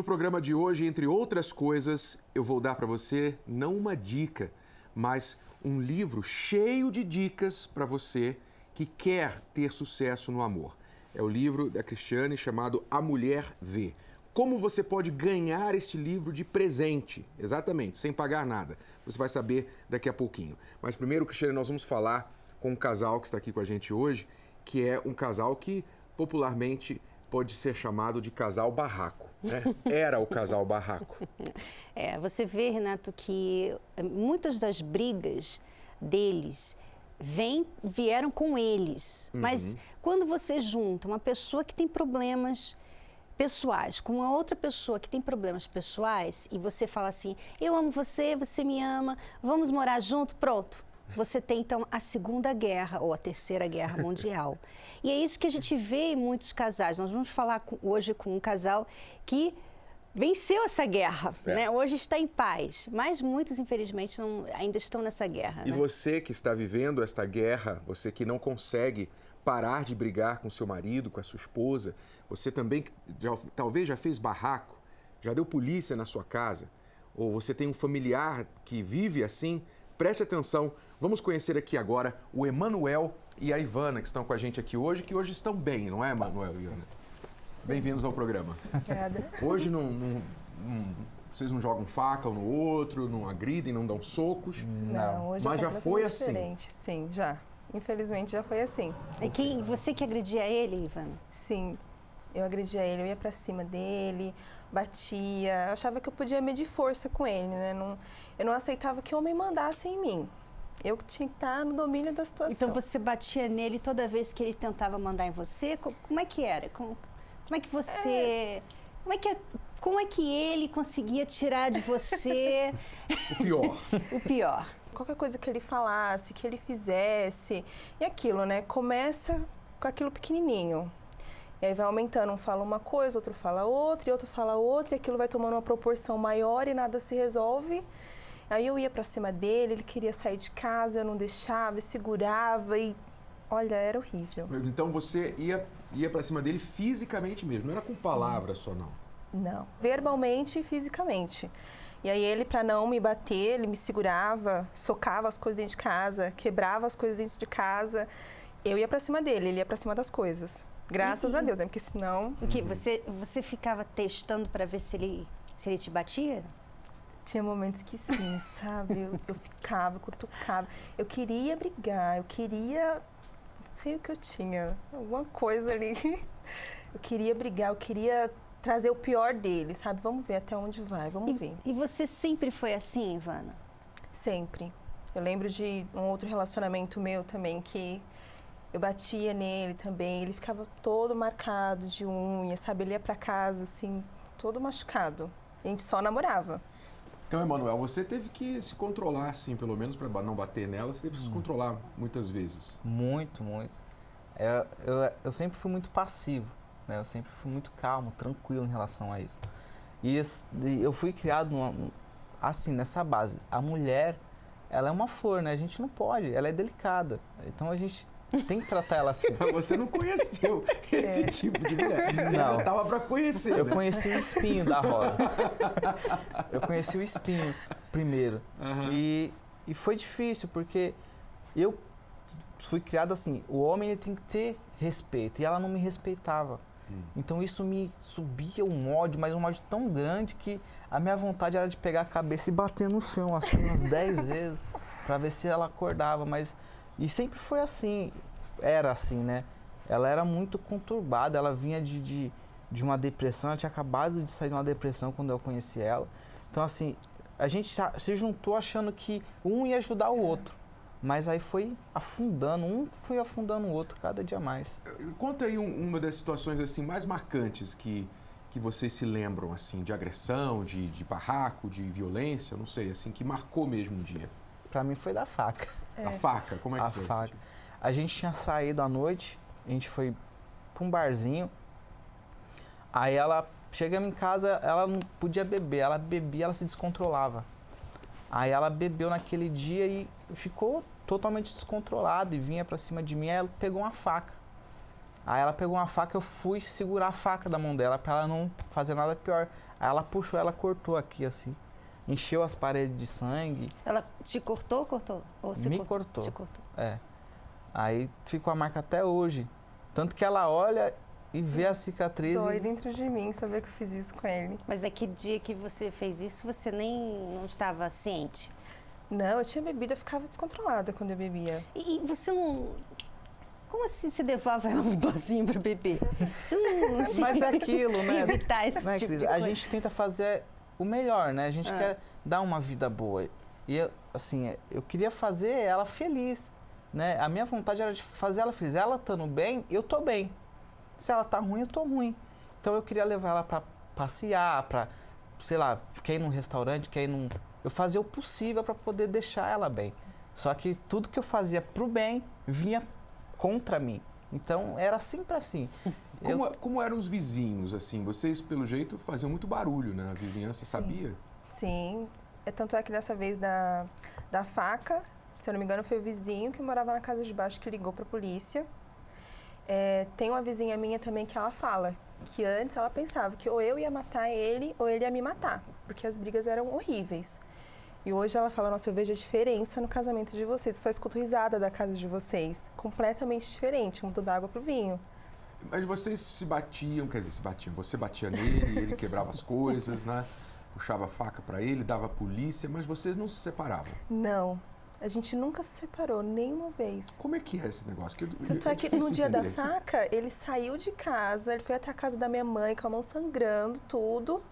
no programa de hoje, entre outras coisas, eu vou dar para você não uma dica, mas um livro cheio de dicas para você que quer ter sucesso no amor. É o livro da Cristiane chamado A Mulher Vê. Como você pode ganhar este livro de presente, exatamente, sem pagar nada. Você vai saber daqui a pouquinho. Mas primeiro, Cristiane, nós vamos falar com um casal que está aqui com a gente hoje, que é um casal que popularmente pode ser chamado de casal barraco, né? Era o casal barraco. Você vê, Renato, que muitas das brigas deles vieram com eles. Mas quando você junta uma pessoa que tem problemas pessoais com uma outra pessoa que tem problemas pessoais e você fala assim, eu amo você, você me ama, vamos morar junto, pronto. Você tem, então, a Segunda Guerra ou a Terceira Guerra Mundial. E é isso que a gente vê em muitos casais. Nós vamos falar hoje com um casal que venceu essa guerra, né? Hoje está em paz, mas muitos, infelizmente, ainda estão nessa guerra. E né? você que está vivendo esta guerra, você que não consegue parar de brigar com seu marido, com a sua esposa, você também talvez já fez barraco, já deu polícia na sua casa, ou você tem um familiar que vive assim, preste atenção. Vamos conhecer aqui agora o Emanuel e a Ivana, que estão com a gente aqui hoje, que hoje estão bem, não é, Emanuel e Ivana? Bem-vindos ao programa. Obrigada. Hoje vocês não jogam faca um no outro, não agridem, não dão socos. Não, hoje mas é já foi assim. diferente. Sim, já. Infelizmente já foi assim. E você que agredia ele, Ivana? Sim, eu agredia ele, eu ia pra cima dele, batia, achava que eu podia medir força com ele, né? Eu não aceitava que o homem mandasse em mim. Eu tinha que estar no domínio da situação. Então você batia nele toda vez que ele tentava mandar em você? Como é que era? Como é que você... Como é que ele conseguia tirar de você... O pior. O pior. Qualquer coisa que ele falasse, que ele fizesse, e aquilo, né? Começa com aquilo pequenininho. E aí vai aumentando, um fala uma coisa, outro fala outra, e outro fala outra, e aquilo vai tomando uma proporção maior e nada se resolve. Aí eu ia pra cima dele, ele queria sair de casa, eu não deixava, segurava e... Olha, era horrível. Então você ia pra cima dele fisicamente mesmo, não era com palavras só, não? Não, verbalmente e fisicamente. E aí ele, pra não me bater, ele me segurava, socava as coisas dentro de casa, quebrava as coisas dentro de casa. Eu ia pra cima dele, ele ia pra cima das coisas. Graças a Deus, né? Porque senão... O que? Você ficava testando pra ver se ele te batia? Tinha momentos que sim, sabe? Eu ficava, cutucava. Eu queria brigar, eu queria... Não sei o que eu tinha, alguma coisa ali. Eu queria brigar, eu queria trazer o pior dele, sabe? Vamos ver até onde vai, vamos ver. E você sempre foi assim, Ivana? Sempre. Eu lembro de um outro relacionamento meu também, que eu batia nele também, ele ficava todo marcado de unha, sabe? Ele ia pra casa, assim, todo machucado. A gente só namorava. Então, Emanuel, você teve que se controlar, assim, pelo menos para não bater nela, você teve que se controlar muitas vezes. Muito, muito. Eu sempre fui muito passivo, né? Eu sempre fui muito calmo, tranquilo em relação a isso. E eu fui criado assim, nessa base. A mulher, ela é uma flor, né? A gente não pode, ela é delicada. Então a gente tem que tratar ela assim. Você não conheceu esse tipo de mulher. Você Não. estava para conhecer. Eu né? conheci o espinho da roda. Eu conheci o espinho primeiro. E foi difícil, porque eu fui criado assim, o homem ele tem que ter respeito, e ela não me respeitava. Então isso me subia um ódio, mas um ódio tão grande que a minha vontade era de pegar a cabeça e bater no chão, assim, umas 10 vezes, para ver se ela acordava, mas... E sempre foi assim, era assim, né? Ela era muito conturbada, ela vinha de uma depressão, ela tinha acabado de sair de uma depressão quando eu conheci ela. Então, assim, a gente se juntou achando que um ia ajudar o outro, mas aí foi afundando, um foi afundando o outro cada dia mais. Conta aí uma das situações assim mais marcantes que vocês se lembram, assim, de agressão, de barraco, de violência, não sei, assim, que marcou mesmo um dia. Pra mim foi da faca. A faca? Como é que A foi? faca. A gente tinha saído à noite, a gente foi pra um barzinho, aí ela chegamos em casa, ela não podia beber, ela bebia, ela se descontrolava. Aí ela bebeu naquele dia e ficou totalmente descontrolada e vinha pra cima de mim, aí ela pegou uma faca. Aí ela pegou uma faca, eu fui segurar a faca da mão dela pra ela não fazer nada pior. Aí ela puxou, ela cortou aqui assim, encheu as paredes de sangue. Ela te cortou? Ou se Me cortou. Te cortou. É. Aí ficou a marca até hoje. Tanto que ela olha e vê a cicatriz. Dói dentro de mim saber que eu fiz isso com ele. Mas naquele dia que você fez isso, você nem não estava ciente? Não, eu tinha bebido, eu ficava descontrolada quando eu bebia. E você não... Como assim você levava ela um dozinho para beber? Você não... Assim, Mas é aquilo, né? evitar esse Né, tipo Cris? de A coisa. gente tenta fazer o melhor, né? A gente quer dar uma vida boa. E eu, assim, eu queria fazer ela feliz, né? A minha vontade era de fazer ela feliz. Ela estando bem, eu tô bem. Se ela tá ruim, eu tô ruim. Então eu queria levar ela para passear, para, sei lá, quer ir num restaurante, quer ir num... Eu fazia o possível para poder deixar ela bem. Só que tudo que eu fazia pro bem vinha contra mim. Então era sempre assim. Como eram os vizinhos, assim? Vocês, pelo jeito, faziam muito barulho, né? A vizinhança sabia? Sim. Tanto é que dessa vez da faca, se eu não me engano, foi o vizinho que morava na casa de baixo que ligou pra polícia. Tem uma vizinha minha também que ela fala que antes ela pensava que ou eu ia matar ele ou ele ia me matar, porque as brigas eram horríveis. E hoje ela fala, nossa, eu vejo a diferença no casamento de vocês, eu só escuto risada da casa de vocês, completamente diferente, mudou da água pro vinho. Mas vocês se batiam, quer dizer, se batiam. Você batia nele, ele quebrava as coisas, né? Puxava a faca pra ele, dava a polícia, mas vocês não se separavam. Não, a gente nunca se separou, nenhuma vez. Como é que é esse negócio? Tanto é que difícil no dia da entender. faca, ele saiu de casa, ele foi até a casa da minha mãe com a mão sangrando, tudo.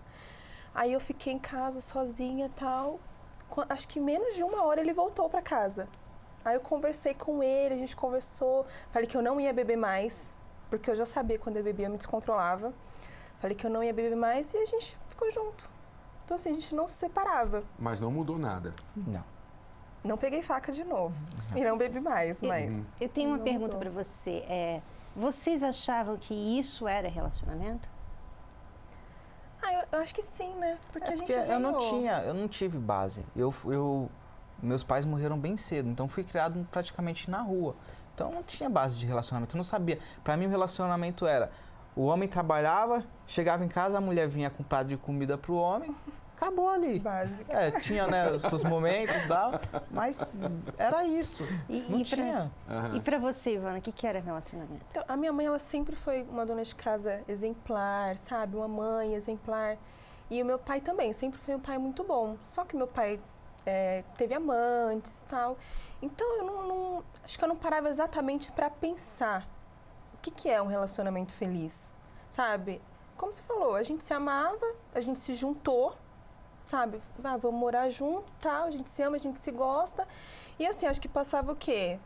Aí eu fiquei em casa sozinha e tal. Acho que menos de 1 hora ele voltou pra casa. Aí eu conversei com ele, a gente conversou. Falei que eu não ia beber mais, porque eu já sabia que quando eu bebia eu me descontrolava. Falei que eu não ia beber mais e a gente ficou junto. Então assim, a gente não se separava. Mas não mudou nada. Não. Não peguei faca de novo. E não bebi mais, mas... Eu tenho uma Não pergunta mudou. para você. Vocês achavam que isso era relacionamento? Eu acho que sim, né? Porque a gente Porque eu veio- não tive base. Meus pais morreram bem cedo, então fui criado praticamente na rua. Então eu não tinha base de relacionamento, eu não sabia. Pra mim o relacionamento era, o homem trabalhava, chegava em casa, a mulher vinha com um prato de comida pro homem, acabou ali. Básica. Tinha, né, os seus momentos e tal, mas era isso. Não tinha. E para você, Ivana, o que era relacionamento? Então, a minha mãe, ela sempre foi uma dona de casa exemplar, sabe? Uma mãe exemplar. E o meu pai também, sempre foi um pai muito bom. Só que meu pai teve amantes e tal. Então, eu acho que eu não parava exatamente para pensar o que é um relacionamento feliz, sabe? Como você falou, a gente se amava, a gente se juntou, sabe? Vamos morar junto, tal, a gente se ama, a gente se gosta. E assim, acho que passava o quê?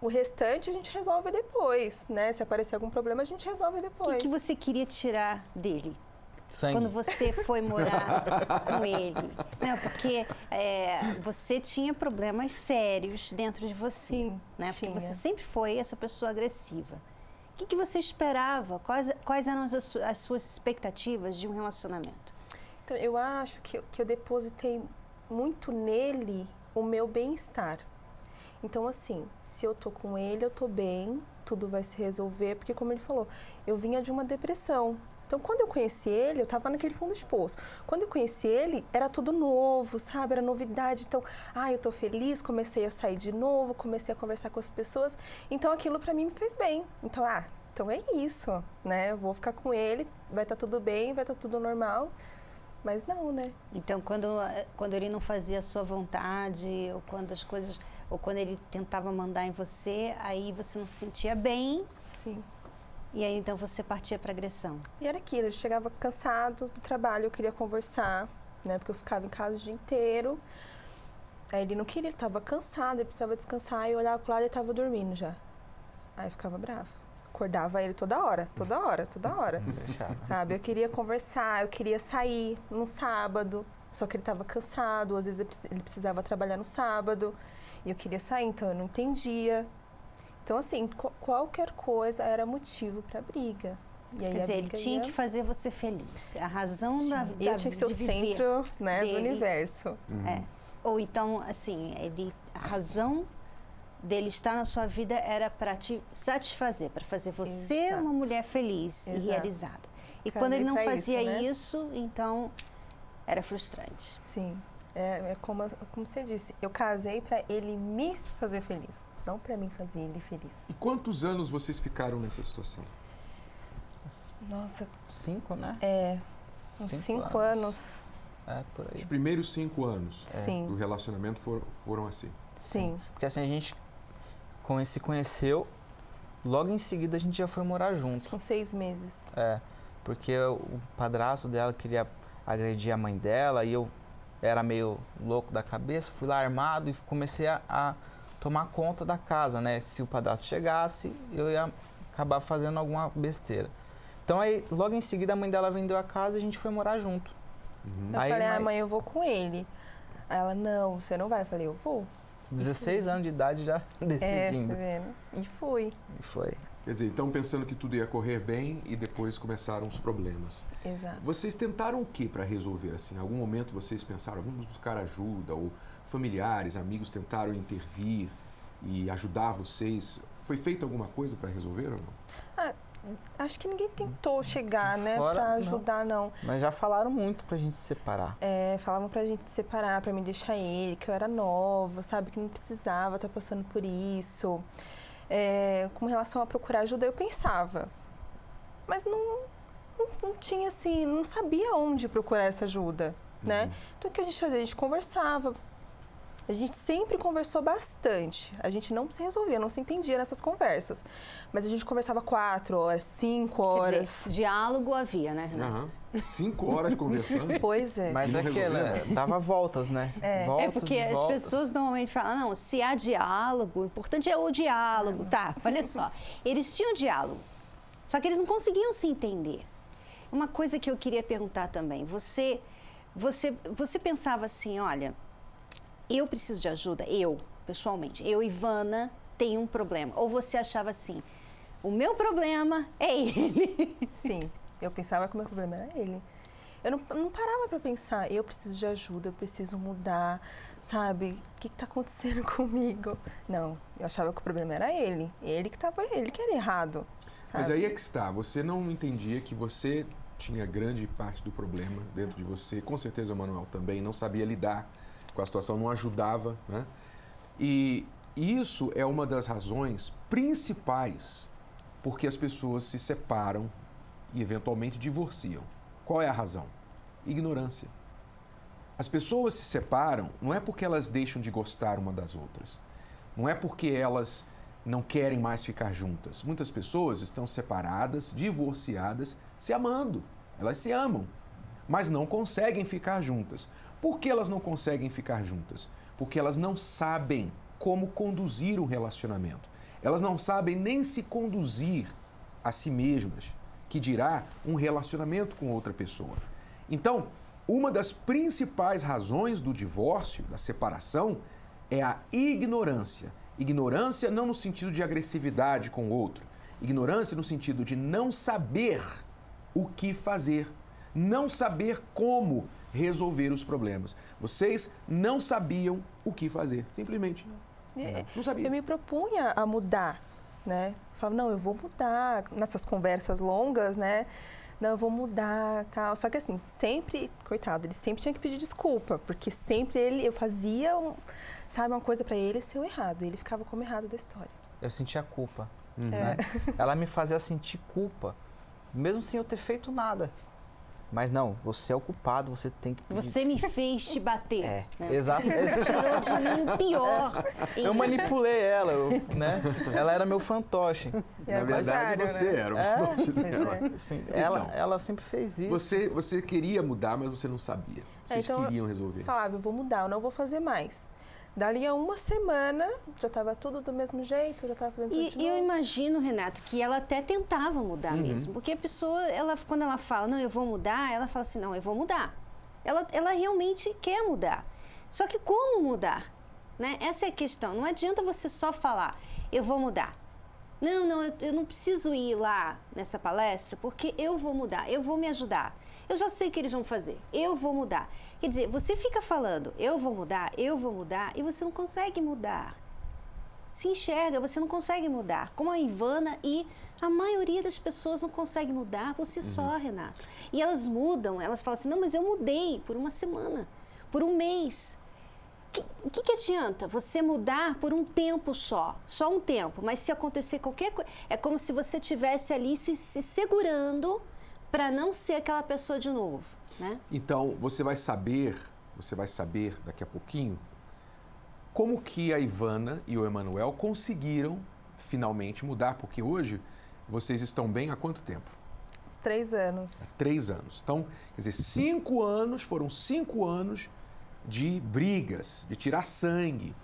O restante a gente resolve depois, né? Se aparecer algum problema, a gente resolve O depois. que você queria tirar dele? Sangue. Quando você foi morar com ele? Não, porque você tinha problemas sérios dentro de você, Sim, né? Porque tinha. você sempre foi essa pessoa agressiva. O que você esperava? Quais eram as suas expectativas de um relacionamento? Então, eu acho que eu depositei muito nele o meu bem-estar. Então, assim, se eu tô com ele, eu tô bem, tudo vai se resolver, porque como ele falou, eu vinha de uma depressão. Então, quando eu conheci ele, eu tava naquele fundo de poço. Quando eu conheci ele, era tudo novo, sabe? Era novidade. Então, eu tô feliz, comecei a sair de novo, comecei a conversar com as pessoas. Então, aquilo pra mim me fez bem. Então, então é isso, né? Eu vou ficar com ele, vai estar tudo bem, vai estar tudo normal. Mas não, né? Então, quando ele não fazia a sua vontade, ou quando as coisas, ou quando ele tentava mandar em você, aí você não se sentia bem, Sim. e aí então você partia para agressão. E era aquilo, ele chegava cansado do trabalho, eu queria conversar, né? Porque eu ficava em casa o dia inteiro. Aí ele não queria, ele estava cansado, ele precisava descansar, aí eu olhava pro lado e ele estava dormindo já. Aí eu ficava brava. Acordava ele toda hora. Sabe? Eu queria conversar, eu queria sair num sábado, só que ele estava cansado, às vezes ele precisava trabalhar no sábado, e eu queria sair, então eu não entendia. Então, assim, qualquer coisa era motivo para briga. E aí Quer a dizer, ele briga tinha ia- que fazer você feliz. A razão da Eu tinha que ser o de viver. centro, né, do dele. universo. Ou então, assim, a razão dele estar na sua vida era para te satisfazer, para fazer você Exato. uma mulher feliz e Exato. realizada. E Casei quando ele não pra fazia isso, né? isso, então era frustrante. Sim, é como você disse, eu casei para ele me fazer feliz, não para mim fazer ele feliz. E quantos anos vocês ficaram nessa situação? Nossa, 5, né? uns 5 5 anos. É, por aí. Os primeiros 5 anos Sim, do relacionamento foram assim. sim. Porque assim, a gente se conheceu, logo em seguida a gente já foi morar junto. Com 6 meses. Porque o padrasto dela queria agredir a mãe dela e eu era meio louco da cabeça, fui lá armado e comecei a tomar conta da casa, né? Se o padrasto chegasse, eu ia acabar fazendo alguma besteira. Então aí, logo em seguida, a mãe dela vendeu a casa e a gente foi morar junto. Eu Aí, falei, mas- mãe, eu vou com ele. Aí ela, não, você não vai. Eu falei, eu vou. 16 anos de idade já Você decidindo. vendo? E fui. E foi. Quer dizer, então pensando que tudo ia correr bem e depois começaram os problemas. Exato. Vocês tentaram o que para resolver assim? Em algum momento vocês pensaram, vamos buscar ajuda? Ou familiares, amigos tentaram intervir e ajudar vocês? Foi feita alguma coisa para resolver ou não? Acho que ninguém tentou chegar, né, fora, pra não. ajudar, não. Mas já falaram muito pra gente se separar. Falavam pra gente se separar, pra me deixar ele, que eu era nova, sabe? Que não precisava estar passando por isso. Com relação a procurar ajuda, eu pensava. Mas não tinha, assim, não sabia onde procurar essa ajuda, né? Então, o que a gente fazia? A gente conversava. A gente sempre conversou bastante. A gente não se resolvia, não se entendia nessas conversas. Mas a gente conversava 4 horas, 5 Quer horas. dizer, diálogo havia, né, Renato? Aham. 5 horas conversando. Pois é. Mas E não aquela, resolveu? dava voltas, né? Voltas É porque e as voltas. pessoas normalmente falam, não, se há diálogo, o importante é o diálogo. Tá, olha só. Eles tinham diálogo, só que eles não conseguiam se entender. Uma coisa que eu queria perguntar também, você pensava assim, olha, eu preciso de ajuda, pessoalmente, Ivana, tenho um problema. Ou você achava assim, o meu problema é ele. Sim, eu pensava que o meu problema era ele. Eu não parava pra pensar, eu preciso de ajuda, eu preciso mudar, sabe? O que está acontecendo comigo? Não, eu achava que o problema era ele. Ele que era errado. Sabe? Mas aí é que está, você não entendia que você tinha grande parte do problema dentro de você, com certeza o Manuel também não sabia lidar com a situação, não ajudava, né? E isso é uma das razões principais porque as pessoas se separam e eventualmente divorciam. Qual é a razão? Ignorância. As pessoas se separam não é porque elas deixam de gostar uma das outras, não é porque elas não querem mais ficar juntas. Muitas pessoas estão separadas, divorciadas, se amando. Elas se amam, mas não conseguem ficar juntas. Por que elas não conseguem ficar juntas? Porque elas não sabem como conduzir um relacionamento. Elas não sabem nem se conduzir a si mesmas, que dirá um relacionamento com outra pessoa. Então, uma das principais razões do divórcio, da separação, é a ignorância. Ignorância não no sentido de agressividade com o outro. Ignorância no sentido de não saber o que fazer, não saber como resolver os problemas. Vocês não sabiam o que fazer, simplesmente. Não sabiam. Eu me propunha a mudar, né? Falava, não, eu vou mudar. Nessas conversas longas, né? Não, eu vou mudar, tal. Só que assim, sempre, coitado, ele sempre tinha que pedir desculpa, porque sempre eu fazia, sabe, uma coisa pra ele ser o errado. E ele ficava como errado da história. Eu sentia culpa. Né? Ela me fazia sentir culpa, mesmo sem eu ter feito nada. Mas não, você é o culpado, você tem que pedir. Você me fez te bater. É, né? exato. Você tirou de mim o pior. Eu manipulei ela, né? Ela era meu fantoche. Na verdade, você era o fantoche dela. Assim, Então, ela sempre fez isso. Você queria mudar, mas você não sabia. Vocês Então, queriam resolver. Eu falava, eu vou mudar, eu não vou fazer mais. Dali a uma semana, já estava tudo do mesmo jeito, já estava fazendo tudo de E eu novo. imagino, Renato, que ela até tentava mudar mesmo. Porque a pessoa, quando ela fala, não, eu vou mudar, ela fala assim, não, eu vou mudar. Ela realmente quer mudar. Só que como mudar? Né? Essa é a questão. Não adianta você só falar, eu vou mudar. Não, eu não preciso ir lá nessa palestra, porque eu vou mudar, eu vou me ajudar. Eu já sei o que eles vão fazer, eu vou mudar. Quer dizer, você fica falando, eu vou mudar, e você não consegue mudar. se enxerga, você não consegue mudar. Como a Ivana e a maioria das pessoas não consegue mudar por si só, Renato. E elas mudam, elas falam assim, não, mas eu mudei por uma semana, por um mês. O que adianta você mudar por um tempo só um tempo, mas se acontecer qualquer coisa, é como se você estivesse ali se segurando para não ser aquela pessoa de novo, né? Então, você vai saber daqui a pouquinho como que a Ivana e o Emanuel conseguiram finalmente mudar, porque hoje vocês estão bem há quanto tempo? 3 anos. Há 3 anos. Então, quer dizer, 5 anos, foram 5 anos de brigas, de tirar sangue.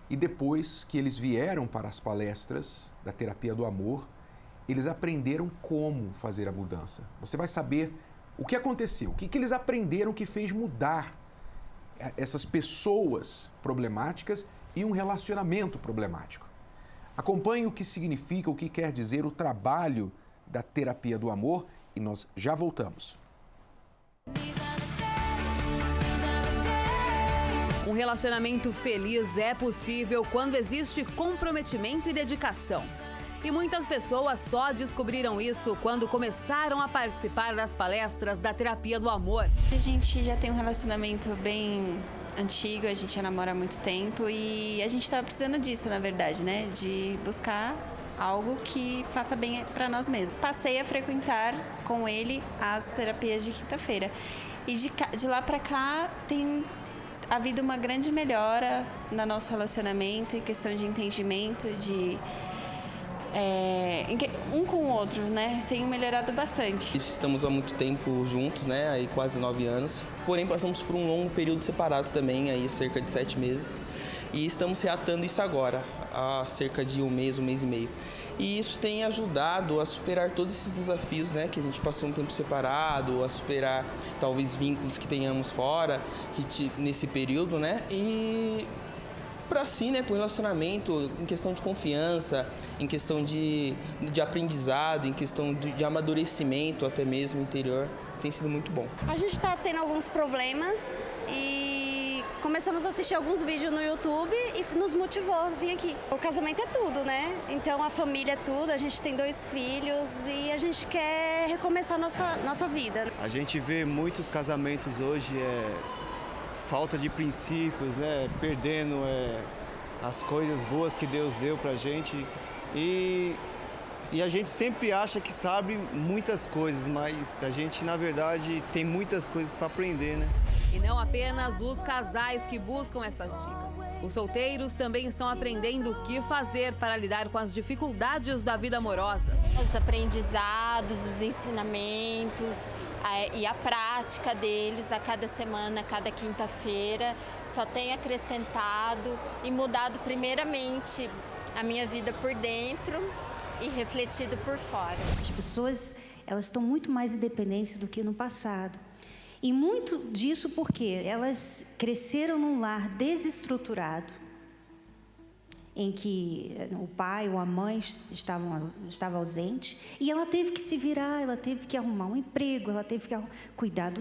E depois que eles vieram para as palestras da terapia do amor, eles aprenderam como fazer a mudança. Você vai saber o que aconteceu, o que eles aprenderam que fez mudar essas pessoas problemáticas e um relacionamento problemático. Acompanhe o que significa, o que quer dizer o trabalho da terapia do amor e nós já voltamos. Um relacionamento feliz é possível quando existe comprometimento e dedicação. E muitas pessoas só descobriram isso quando começaram a participar das palestras da terapia do amor. A gente já tem um relacionamento bem antigo, a gente já namora há muito tempo e a gente estava precisando disso, na verdade, né? De buscar algo que faça bem para nós mesmos. Passei a frequentar com ele as terapias de quinta-feira. E de lá para cá tem havido uma grande melhora no nosso relacionamento em questão de entendimento, um com o outro, né? Tem melhorado bastante. Estamos há muito tempo juntos, né? Aí quase 9 anos. Porém, passamos por um longo período separados também, aí cerca de 7 meses. E estamos reatando isso agora, há cerca de um mês e meio. E isso tem ajudado a superar todos esses desafios, né? Que a gente passou um tempo separado, a superar talvez vínculos que tenhamos fora, nesse período, né? E para si, né, para o relacionamento, em questão de confiança, em questão de aprendizado, em questão de amadurecimento até mesmo interior, tem sido muito bom. A gente está tendo alguns problemas e começamos a assistir alguns vídeos no YouTube e nos motivou a vir aqui. O casamento é tudo, né? Então a família é tudo, a gente tem 2 filhos e a gente quer recomeçar nossa vida. A gente vê muitos casamentos hoje, falta de princípios, né? Perdendo as coisas boas que Deus deu pra gente e a gente sempre acha que sabe muitas coisas, mas a gente na verdade tem muitas coisas para aprender, né? E não apenas os casais que buscam essas dicas. Os solteiros também estão aprendendo o que fazer para lidar com as dificuldades da vida amorosa. Os aprendizados, os ensinamentos e a prática deles a cada semana, a cada quinta-feira, só tem acrescentado e mudado primeiramente a minha vida por dentro e refletido por fora. As pessoas, elas estão muito mais independentes do que no passado. E muito disso porque elas cresceram num lar desestruturado, em que o pai ou a mãe estava ausente, e ela teve que se virar, ela teve que arrumar um emprego, ela teve que cuidar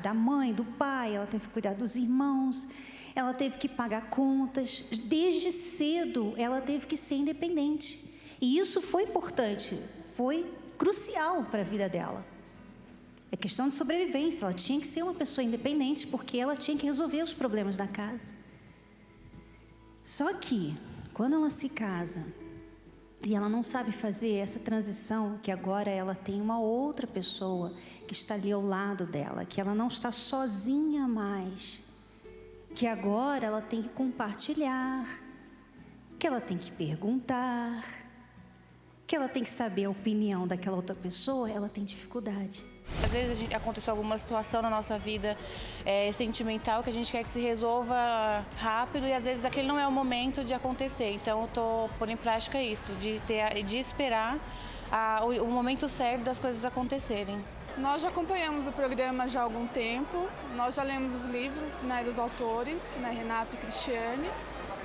da mãe, do pai, ela teve que cuidar dos irmãos, ela teve que pagar contas. Desde cedo, ela teve que ser independente. E isso foi importante, foi crucial para a vida dela. É questão de sobrevivência, ela tinha que ser uma pessoa independente, porque ela tinha que resolver os problemas da casa. Só que, quando ela se casa, e ela não sabe fazer essa transição, que agora ela tem uma outra pessoa que está ali ao lado dela, que ela não está sozinha mais, que agora ela tem que compartilhar, que ela tem que perguntar, que ela tem que saber a opinião daquela outra pessoa, ela tem dificuldade. Às vezes aconteceu alguma situação na nossa vida sentimental que a gente quer que se resolva rápido e às vezes aquele não é o momento de acontecer. Então eu estou pondo em prática isso, de esperar o momento certo das coisas acontecerem. Nós já acompanhamos o programa já há algum tempo, nós já lemos os livros, né, dos autores, né, Renato e Cristiane,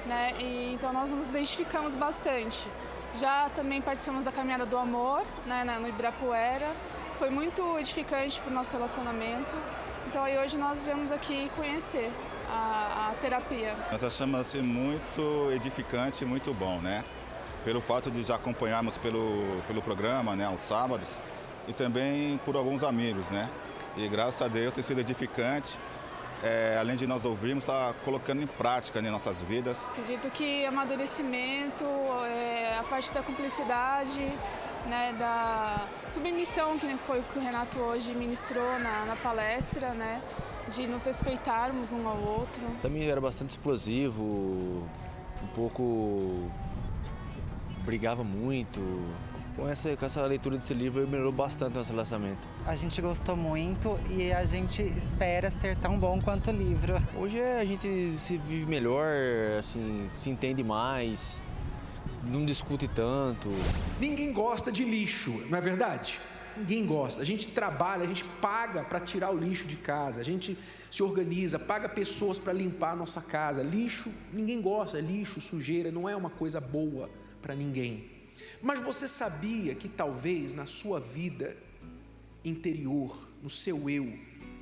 né, e então nós nos identificamos bastante. Já também participamos da Caminhada do Amor, né, no Ibirapuera. Foi muito edificante para o nosso relacionamento. Então aí hoje nós viemos aqui conhecer a terapia. Nós achamos assim muito edificante e muito bom, né? Pelo fato de já acompanharmos pelo programa, né, aos sábados, e também por alguns amigos, né? E graças a Deus tem sido edificante. Além de nós ouvirmos, está colocando em prática, né, nossas vidas. Acredito que amadurecimento, a parte da cumplicidade, né, da submissão, que foi o que o Renato hoje ministrou na palestra, né, de nos respeitarmos um ao outro. Também era bastante explosivo, um pouco brigava muito. Com essa leitura desse livro, melhorou bastante o nosso relacionamento. A gente gostou muito e a gente espera ser tão bom quanto o livro. Hoje a gente se vive melhor, assim, se entende mais, não discute tanto. Ninguém gosta de lixo, não é verdade? Ninguém gosta. A gente trabalha, a gente paga para tirar o lixo de casa, a gente se organiza, paga pessoas para limpar a nossa casa. Lixo, ninguém gosta. Lixo, sujeira, não é uma coisa boa para ninguém. Mas você sabia que talvez na sua vida interior, no seu eu,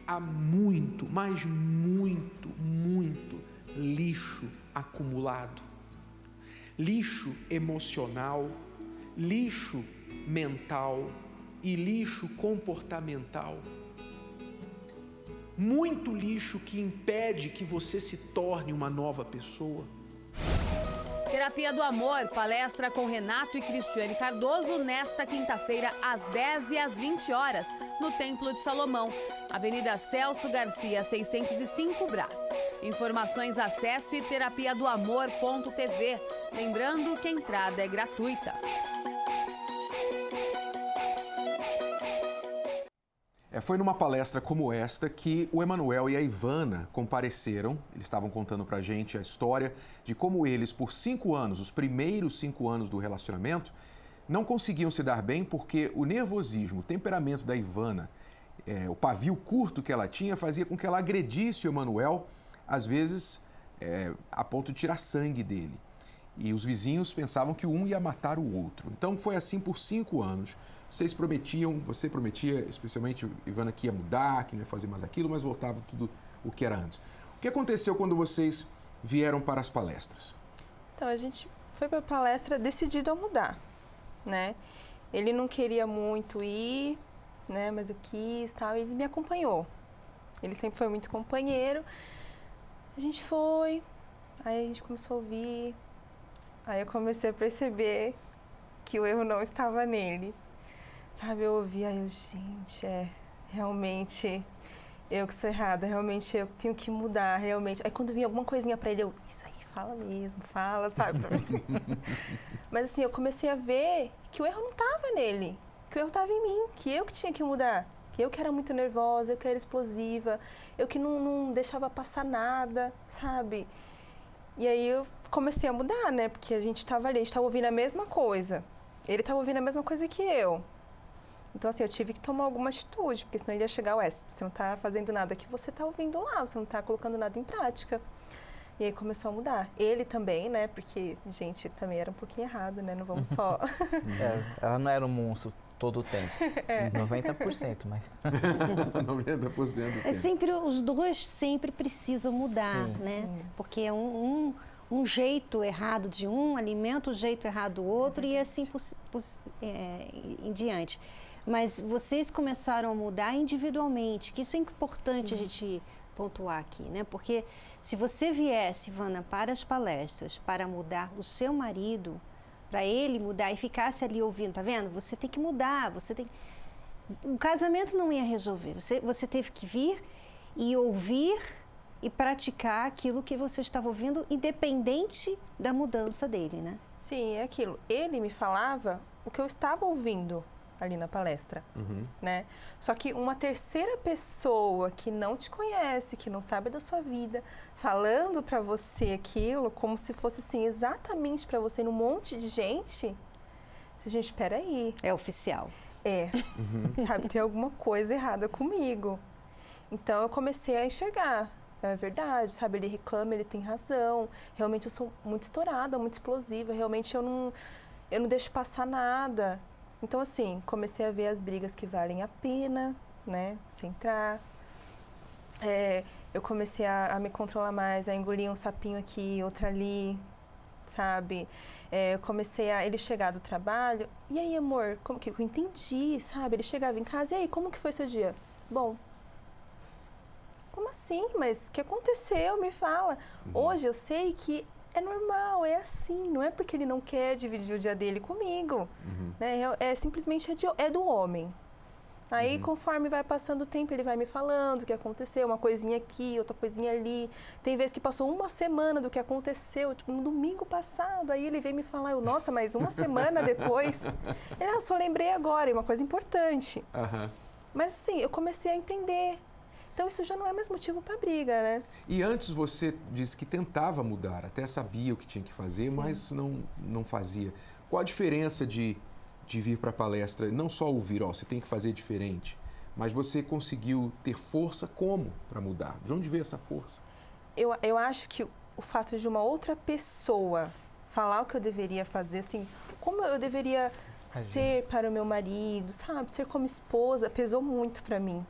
há muito, mas muito, muito lixo acumulado? Lixo emocional, lixo mental e lixo comportamental. Muito lixo que impede que você se torne uma nova pessoa. Terapia do Amor, palestra com Renato e Cristiane Cardoso nesta quinta-feira, às 10 e às 20 horas, no Templo de Salomão, Avenida Celso Garcia, 605 Brás. Informações, acesse terapiadoamor.tv. Lembrando que a entrada é gratuita. Foi numa palestra como esta que o Emanuel e a Ivana compareceram. Eles estavam contando pra gente a história de como eles, por 5 anos, os primeiros 5 anos do relacionamento, não conseguiam se dar bem porque o nervosismo, o temperamento da Ivana, o pavio curto que ela tinha, fazia com que ela agredisse o Emanuel, às vezes a ponto de tirar sangue dele. E os vizinhos pensavam que um ia matar o outro. Então foi assim por 5 anos. Vocês prometiam, você prometia, especialmente Ivana, que ia mudar, que não ia fazer mais aquilo, mas voltava tudo o que era antes. O que aconteceu quando vocês vieram para as palestras? Então, a gente foi para a palestra decidido a mudar, né? Ele não queria muito ir, né? Mas eu quis, tal, e ele me acompanhou. Ele sempre foi muito companheiro. A gente foi, aí a gente começou a ouvir, aí eu comecei a perceber que o erro não estava nele. Sabe, eu ouvi, aí eu, gente, realmente eu que sou errada, realmente eu tenho que mudar, realmente. Aí quando vinha alguma coisinha pra ele, eu, isso aí, fala mesmo, fala, sabe? Mas assim, eu comecei a ver que o erro não tava nele, que o erro tava em mim, que eu que tinha que mudar, que eu que era muito nervosa, eu que era explosiva, eu que não deixava passar nada, sabe? E aí eu comecei a mudar, né? Porque a gente tava ali, a gente tava ouvindo a mesma coisa, ele tava ouvindo a mesma coisa que eu. Então, assim, eu tive que tomar alguma atitude, porque senão ele ia chegar, você não tá fazendo nada que você tá ouvindo lá, você não tá colocando nada em prática. E aí começou a mudar. Ele também, né, porque, gente, também era um pouquinho errado, né, não vamos só... Ela não era um monstro todo o tempo, 90%, mas... 90% do tempo. Sempre, os dois sempre precisam mudar, né, porque é um jeito errado de um, alimenta o jeito errado do outro e assim em diante. Mas vocês começaram a mudar individualmente, que isso é importante a gente pontuar aqui, né? Porque se você viesse, Ivana, para as palestras para mudar o seu marido, para ele mudar e ficasse ali ouvindo, tá vendo? Você tem que mudar, o casamento não ia resolver. Você teve que vir e ouvir e praticar aquilo que você estava ouvindo, independente da mudança dele, né? Sim, é aquilo. Ele me falava o que eu estava ouvindo ali na palestra, né? Só que uma terceira pessoa que não te conhece, que não sabe da sua vida, falando pra você aquilo, como se fosse assim, exatamente pra você, num monte de gente, gente, espera aí. É oficial. Sabe, tem alguma coisa errada comigo. Então eu comecei a enxergar. É verdade, sabe, ele reclama, ele tem razão, realmente eu sou muito estourada, muito explosiva, realmente eu não deixo passar nada. Então, assim, comecei a ver as brigas que valem a pena, né, centrar. eu comecei a me controlar mais, a engolir um sapinho aqui, outro ali, sabe? Eu comecei ele chegar do trabalho, e aí, amor, como que eu entendi, sabe? Ele chegava em casa, e aí, como que foi seu dia? Bom. Como assim? Mas o que aconteceu? Me fala. Hoje eu sei que é normal, é assim, não é porque ele não quer dividir o dia dele comigo, né? Simplesmente é do homem. Aí, conforme vai passando o tempo, ele vai me falando o que aconteceu, uma coisinha aqui, outra coisinha ali. Tem vezes que passou uma semana do que aconteceu, tipo, no domingo passado. Aí ele veio me falar, nossa, mas uma semana depois? Eu só lembrei agora, é uma coisa importante. Mas assim, eu comecei a entender. Então, isso já não é mais motivo para briga, né? E antes você disse que tentava mudar, até sabia o que tinha que fazer, mas não fazia. Qual a diferença de vir para a palestra, não só ouvir, você tem que fazer diferente, mas você conseguiu ter força como para mudar? De onde veio essa força? Eu acho que o fato de uma outra pessoa falar o que eu deveria fazer, assim, como eu deveria ser para o meu marido, sabe? Ser como esposa, pesou muito para mim.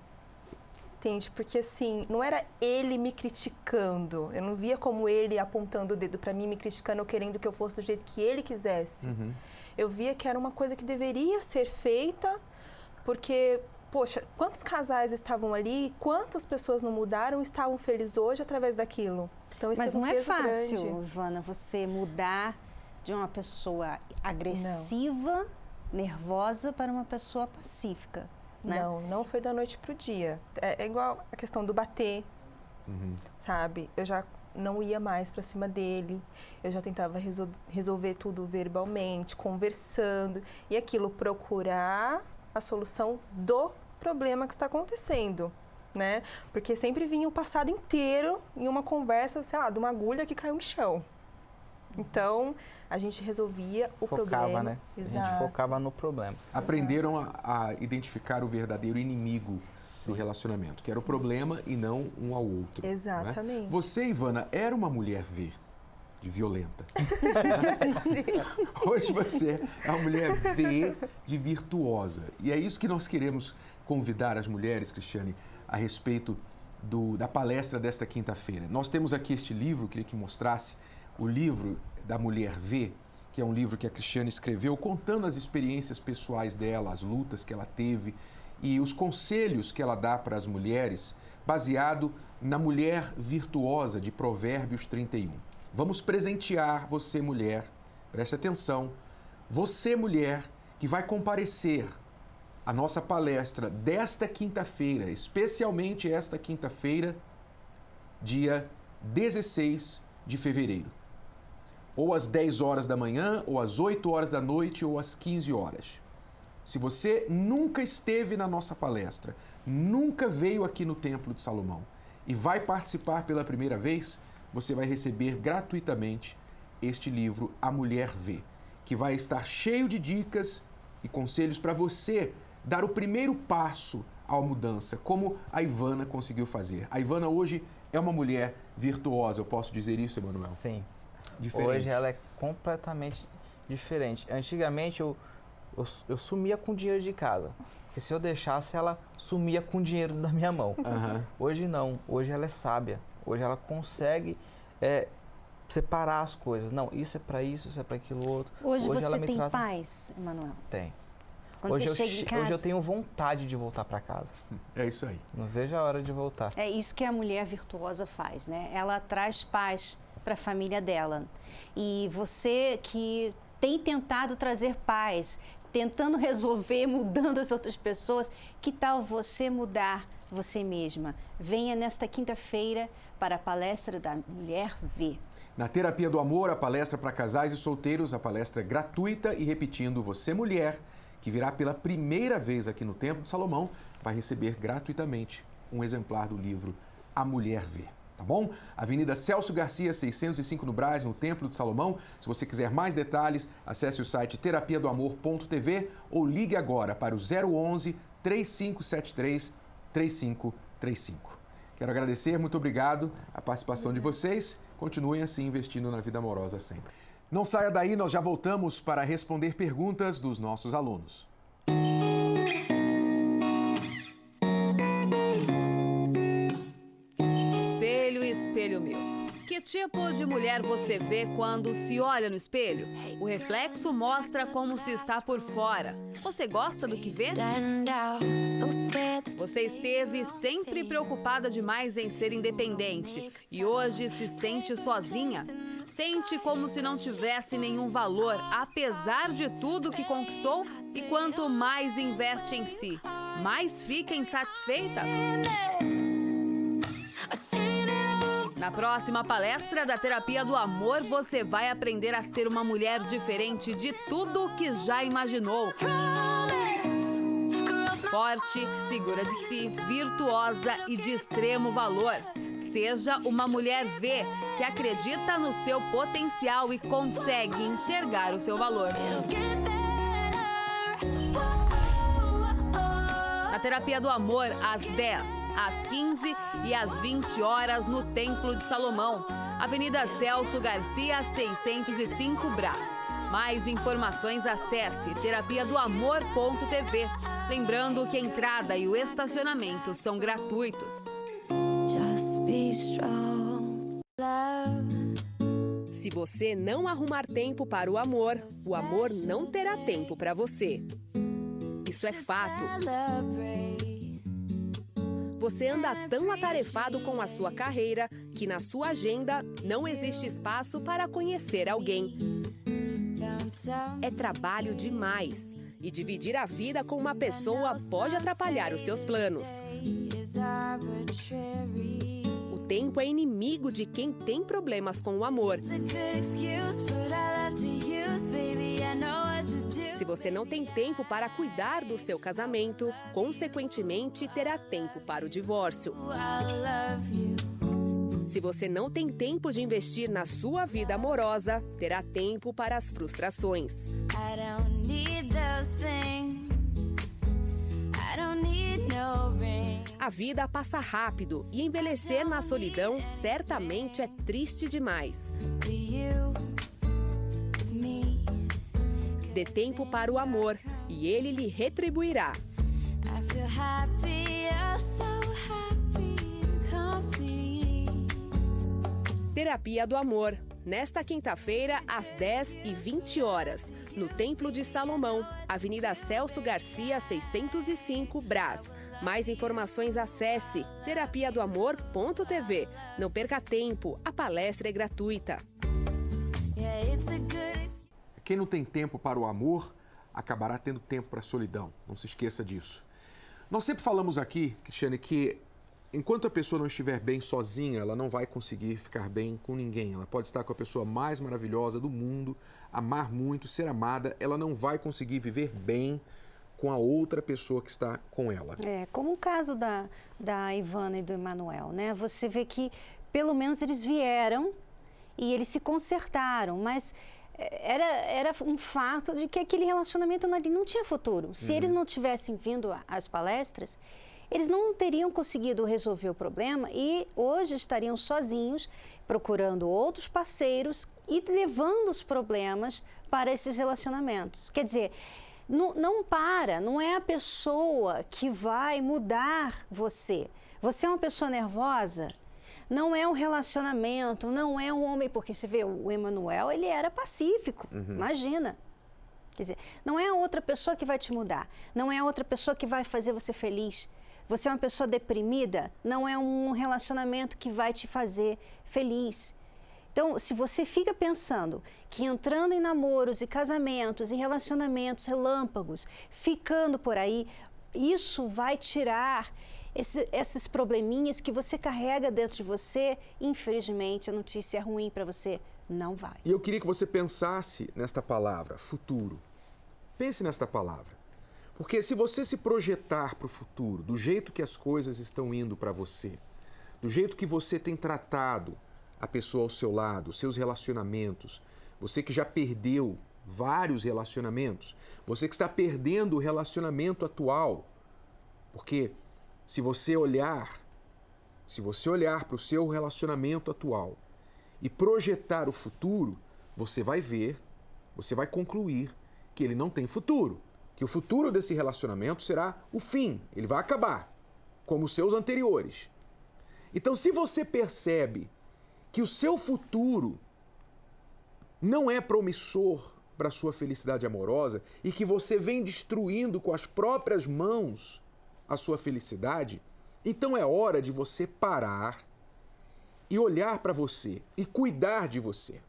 Entende? Porque assim, não era ele me criticando, eu não via como ele apontando o dedo para mim, me criticando ou querendo que eu fosse do jeito que ele quisesse. Eu via que era uma coisa que deveria ser feita, porque, poxa, quantos casais estavam ali, quantas pessoas não mudaram, estavam felizes hoje através daquilo. Então, isso Mas não é fácil, grande. Ivana, você mudar de uma pessoa agressiva, nervosa, para uma pessoa pacífica. Né? Não foi da noite pro dia. É igual a questão do bater, sabe? Eu já não ia mais para cima dele, eu já tentava resolver tudo verbalmente, conversando, e aquilo, procurar a solução do problema que está acontecendo, né? Porque sempre vinha o passado inteiro em uma conversa, sei lá, de uma agulha que caiu no chão. Então, a gente resolvia o problema. Né? Exato. A gente focava no problema. Aprenderam a identificar o verdadeiro inimigo do relacionamento, que era o problema e não um ao outro. Exatamente. Né? Você, Ivana, era uma mulher V, de violenta. Hoje você é uma mulher V, de virtuosa. E é isso que nós queremos convidar as mulheres, Cristiane, a respeito da palestra desta quinta-feira. Nós temos aqui este livro, queria que mostrasse, o livro da Mulher V, que é um livro que a Cristiane escreveu, contando as experiências pessoais dela, as lutas que ela teve e os conselhos que ela dá para as mulheres, baseado na mulher virtuosa de Provérbios 31. Vamos presentear você, mulher, preste atenção, você, mulher, que vai comparecer à nossa palestra desta quinta-feira, especialmente esta quinta-feira, dia 16 de fevereiro. Ou às 10 horas da manhã, ou às 8 horas da noite, ou às 15 horas. Se você nunca esteve na nossa palestra, nunca veio aqui no Templo de Salomão e vai participar pela primeira vez, você vai receber gratuitamente este livro, A Mulher V, que vai estar cheio de dicas e conselhos para você dar o primeiro passo à mudança, como a Ivana conseguiu fazer. A Ivana hoje é uma mulher virtuosa, eu posso dizer isso, Emanuel? Sim. Diferente. Hoje ela é completamente diferente. Antigamente eu sumia com dinheiro de casa, porque se eu deixasse ela sumia com dinheiro da minha mão. Hoje não, hoje ela é sábia, hoje ela consegue separar as coisas. Não, isso é para isso é para aquilo outro. Hoje você tem paz, Emanuel? Tem. Quando você chega em casa... Hoje eu tenho vontade de voltar para casa. É isso aí. Não vejo a hora de voltar. É isso que a mulher virtuosa faz, né? Ela traz paz para a família dela. E você que tem tentado trazer paz, tentando resolver, mudando as outras pessoas, que tal você mudar você mesma? Venha nesta quinta-feira para a palestra da Mulher V. Na Terapia do Amor, a palestra para casais e solteiros, a palestra é gratuita e repetindo, você mulher, que virá pela primeira vez aqui no Templo de Salomão, vai receber gratuitamente um exemplar do livro A Mulher V. Tá bom? Avenida Celso Garcia, 605 no Brás, no Templo de Salomão. Se você quiser mais detalhes, acesse o site terapiadoamor.tv ou ligue agora para o 011 3573 3535. Quero agradecer, muito obrigado a participação de vocês. Continuem assim investindo na vida amorosa sempre. Não saia daí, nós já voltamos para responder perguntas dos nossos alunos. Que tipo de mulher você vê quando se olha no espelho? O reflexo mostra como se está por fora. Você gosta do que vê? Você esteve sempre preocupada demais em ser independente e hoje se sente sozinha? Sente como se não tivesse nenhum valor, apesar de tudo que conquistou? E quanto mais investe em si, mais fica insatisfeita? Na próxima palestra da Terapia do Amor, você vai aprender a ser uma mulher diferente de tudo que já imaginou. Forte, segura de si, virtuosa e de extremo valor. Seja uma mulher V, que acredita no seu potencial e consegue enxergar o seu valor. Na Terapia do Amor, às 10, às 15 e às 20 horas no Templo de Salomão, Avenida Celso Garcia, 605 Brás. Mais informações, acesse terapiadoamor.tv. Lembrando que a entrada e o estacionamento são gratuitos. Se você não arrumar tempo para o amor não terá tempo para você. Isso é fato. Você anda tão atarefado com a sua carreira que na sua agenda não existe espaço para conhecer alguém. É trabalho demais e dividir a vida com uma pessoa pode atrapalhar os seus planos. O tempo é inimigo de quem tem problemas com o amor. Se você não tem tempo para cuidar do seu casamento, consequentemente terá tempo para o divórcio. Se você não tem tempo de investir na sua vida amorosa, terá tempo para as frustrações. A vida passa rápido e envelhecer na solidão certamente é triste demais. Dê tempo para o amor e ele lhe retribuirá. Terapia do Amor, nesta quinta-feira, às 10h20, no Templo de Salomão, Avenida Celso Garcia, 605, Brás. Mais informações, acesse terapiadoamor.tv. Não perca tempo, a palestra é gratuita. Quem não tem tempo para o amor, acabará tendo tempo para a solidão. Não se esqueça disso. Nós sempre falamos aqui, Cristiane, que enquanto a pessoa não estiver bem sozinha, ela não vai conseguir ficar bem com ninguém. Ela pode estar com a pessoa mais maravilhosa do mundo, amar muito, ser amada, ela não vai conseguir viver bem com a outra pessoa que está com ela. Como o caso da Ivana e do Emanuel, né? Você vê que pelo menos eles vieram e eles se consertaram, mas era um fato de que aquele relacionamento não tinha futuro. Se eles não tivessem vindo às palestras, eles não teriam conseguido resolver o problema e hoje estariam sozinhos, procurando outros parceiros e levando os problemas para esses relacionamentos. Quer dizer, não é a pessoa que vai mudar você. Você é uma pessoa nervosa? Não é um relacionamento, não é um homem, porque você vê, o Emanuel, ele era pacífico, imagina. Quer dizer, não é a outra pessoa que vai te mudar, não é a outra pessoa que vai fazer você feliz. Você é uma pessoa deprimida, não é um relacionamento que vai te fazer feliz. Então, se você fica pensando que entrando em namoros e casamentos e relacionamentos relâmpagos, ficando por aí, isso vai tirar esses probleminhas que você carrega dentro de você, infelizmente a notícia é ruim para você, não vai. E eu queria que você pensasse nesta palavra, futuro. Pense nesta palavra. Porque se você se projetar para o futuro, do jeito que as coisas estão indo para você, do jeito que você tem tratado a pessoa ao seu lado, os seus relacionamentos, você que já perdeu vários relacionamentos, você que está perdendo o relacionamento atual, porque se você olhar para o seu relacionamento atual e projetar o futuro, você vai ver, você vai concluir que ele não tem futuro, que o futuro desse relacionamento será o fim, ele vai acabar, como os seus anteriores. Então, se você percebe que o seu futuro não é promissor para a sua felicidade amorosa e que você vem destruindo com as próprias mãos a sua felicidade, então é hora de você parar e olhar para você e cuidar de você.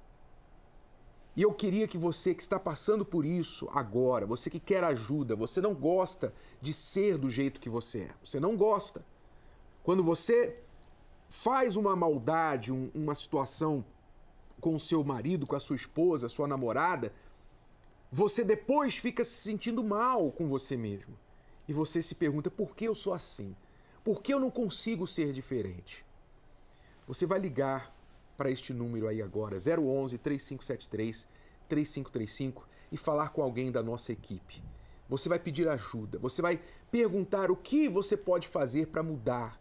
E eu queria que você que está passando por isso agora, você que quer ajuda, você não gosta de ser do jeito que você é, você não gosta. Quando você faz uma maldade, uma situação com o seu marido, com a sua esposa, sua namorada, você depois fica se sentindo mal com você mesmo. E você se pergunta, por que eu sou assim? Por que eu não consigo ser diferente? Você vai ligar para este número aí agora, 011 3573 3535, e falar com alguém da nossa equipe. Você vai pedir ajuda, você vai perguntar o que você pode fazer para mudar.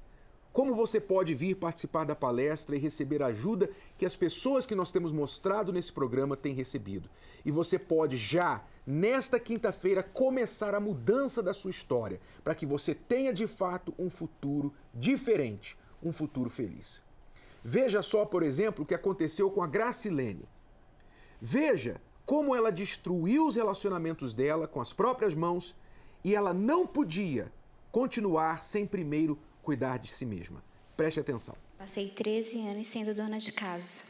Como você pode vir participar da palestra e receber a ajuda que as pessoas que nós temos mostrado nesse programa têm recebido. E você pode já, nesta quinta-feira, começar a mudança da sua história, para que você tenha de fato um futuro diferente, um futuro feliz. Veja só, por exemplo, o que aconteceu com a Gracilene. Veja como ela destruiu os relacionamentos dela com as próprias mãos e ela não podia continuar sem primeiro cuidar de si mesma. Preste atenção. Passei 13 anos sendo dona de casa.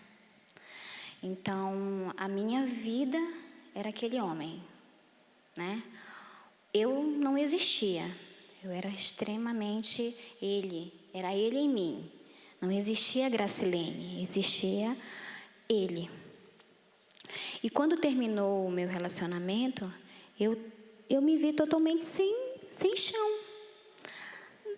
Então, a minha vida era aquele homem, né? Eu não existia. Eu era extremamente ele. Era ele em mim. Não existia Gracilene, existia ele. E quando terminou o meu relacionamento, eu me vi totalmente sem chão.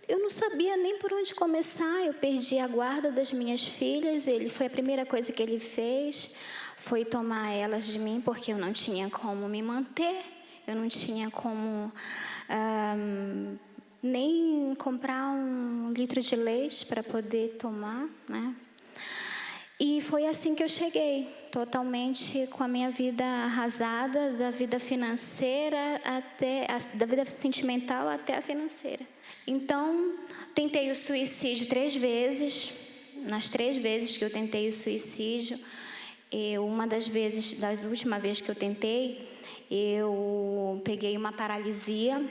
Eu não sabia nem por onde começar, eu perdi a guarda das minhas filhas, foi a primeira coisa que ele fez, foi tomar elas de mim, porque eu não tinha como me manter, eu não tinha como nem comprar 1 litro de leite para poder tomar, né? E foi assim que eu cheguei, totalmente com a minha vida arrasada, da vida financeira da vida sentimental até a financeira. Então, tentei o suicídio 3 vezes. Nas 3 vezes que eu tentei o suicídio, das últimas vezes que eu tentei, eu peguei uma paralisia,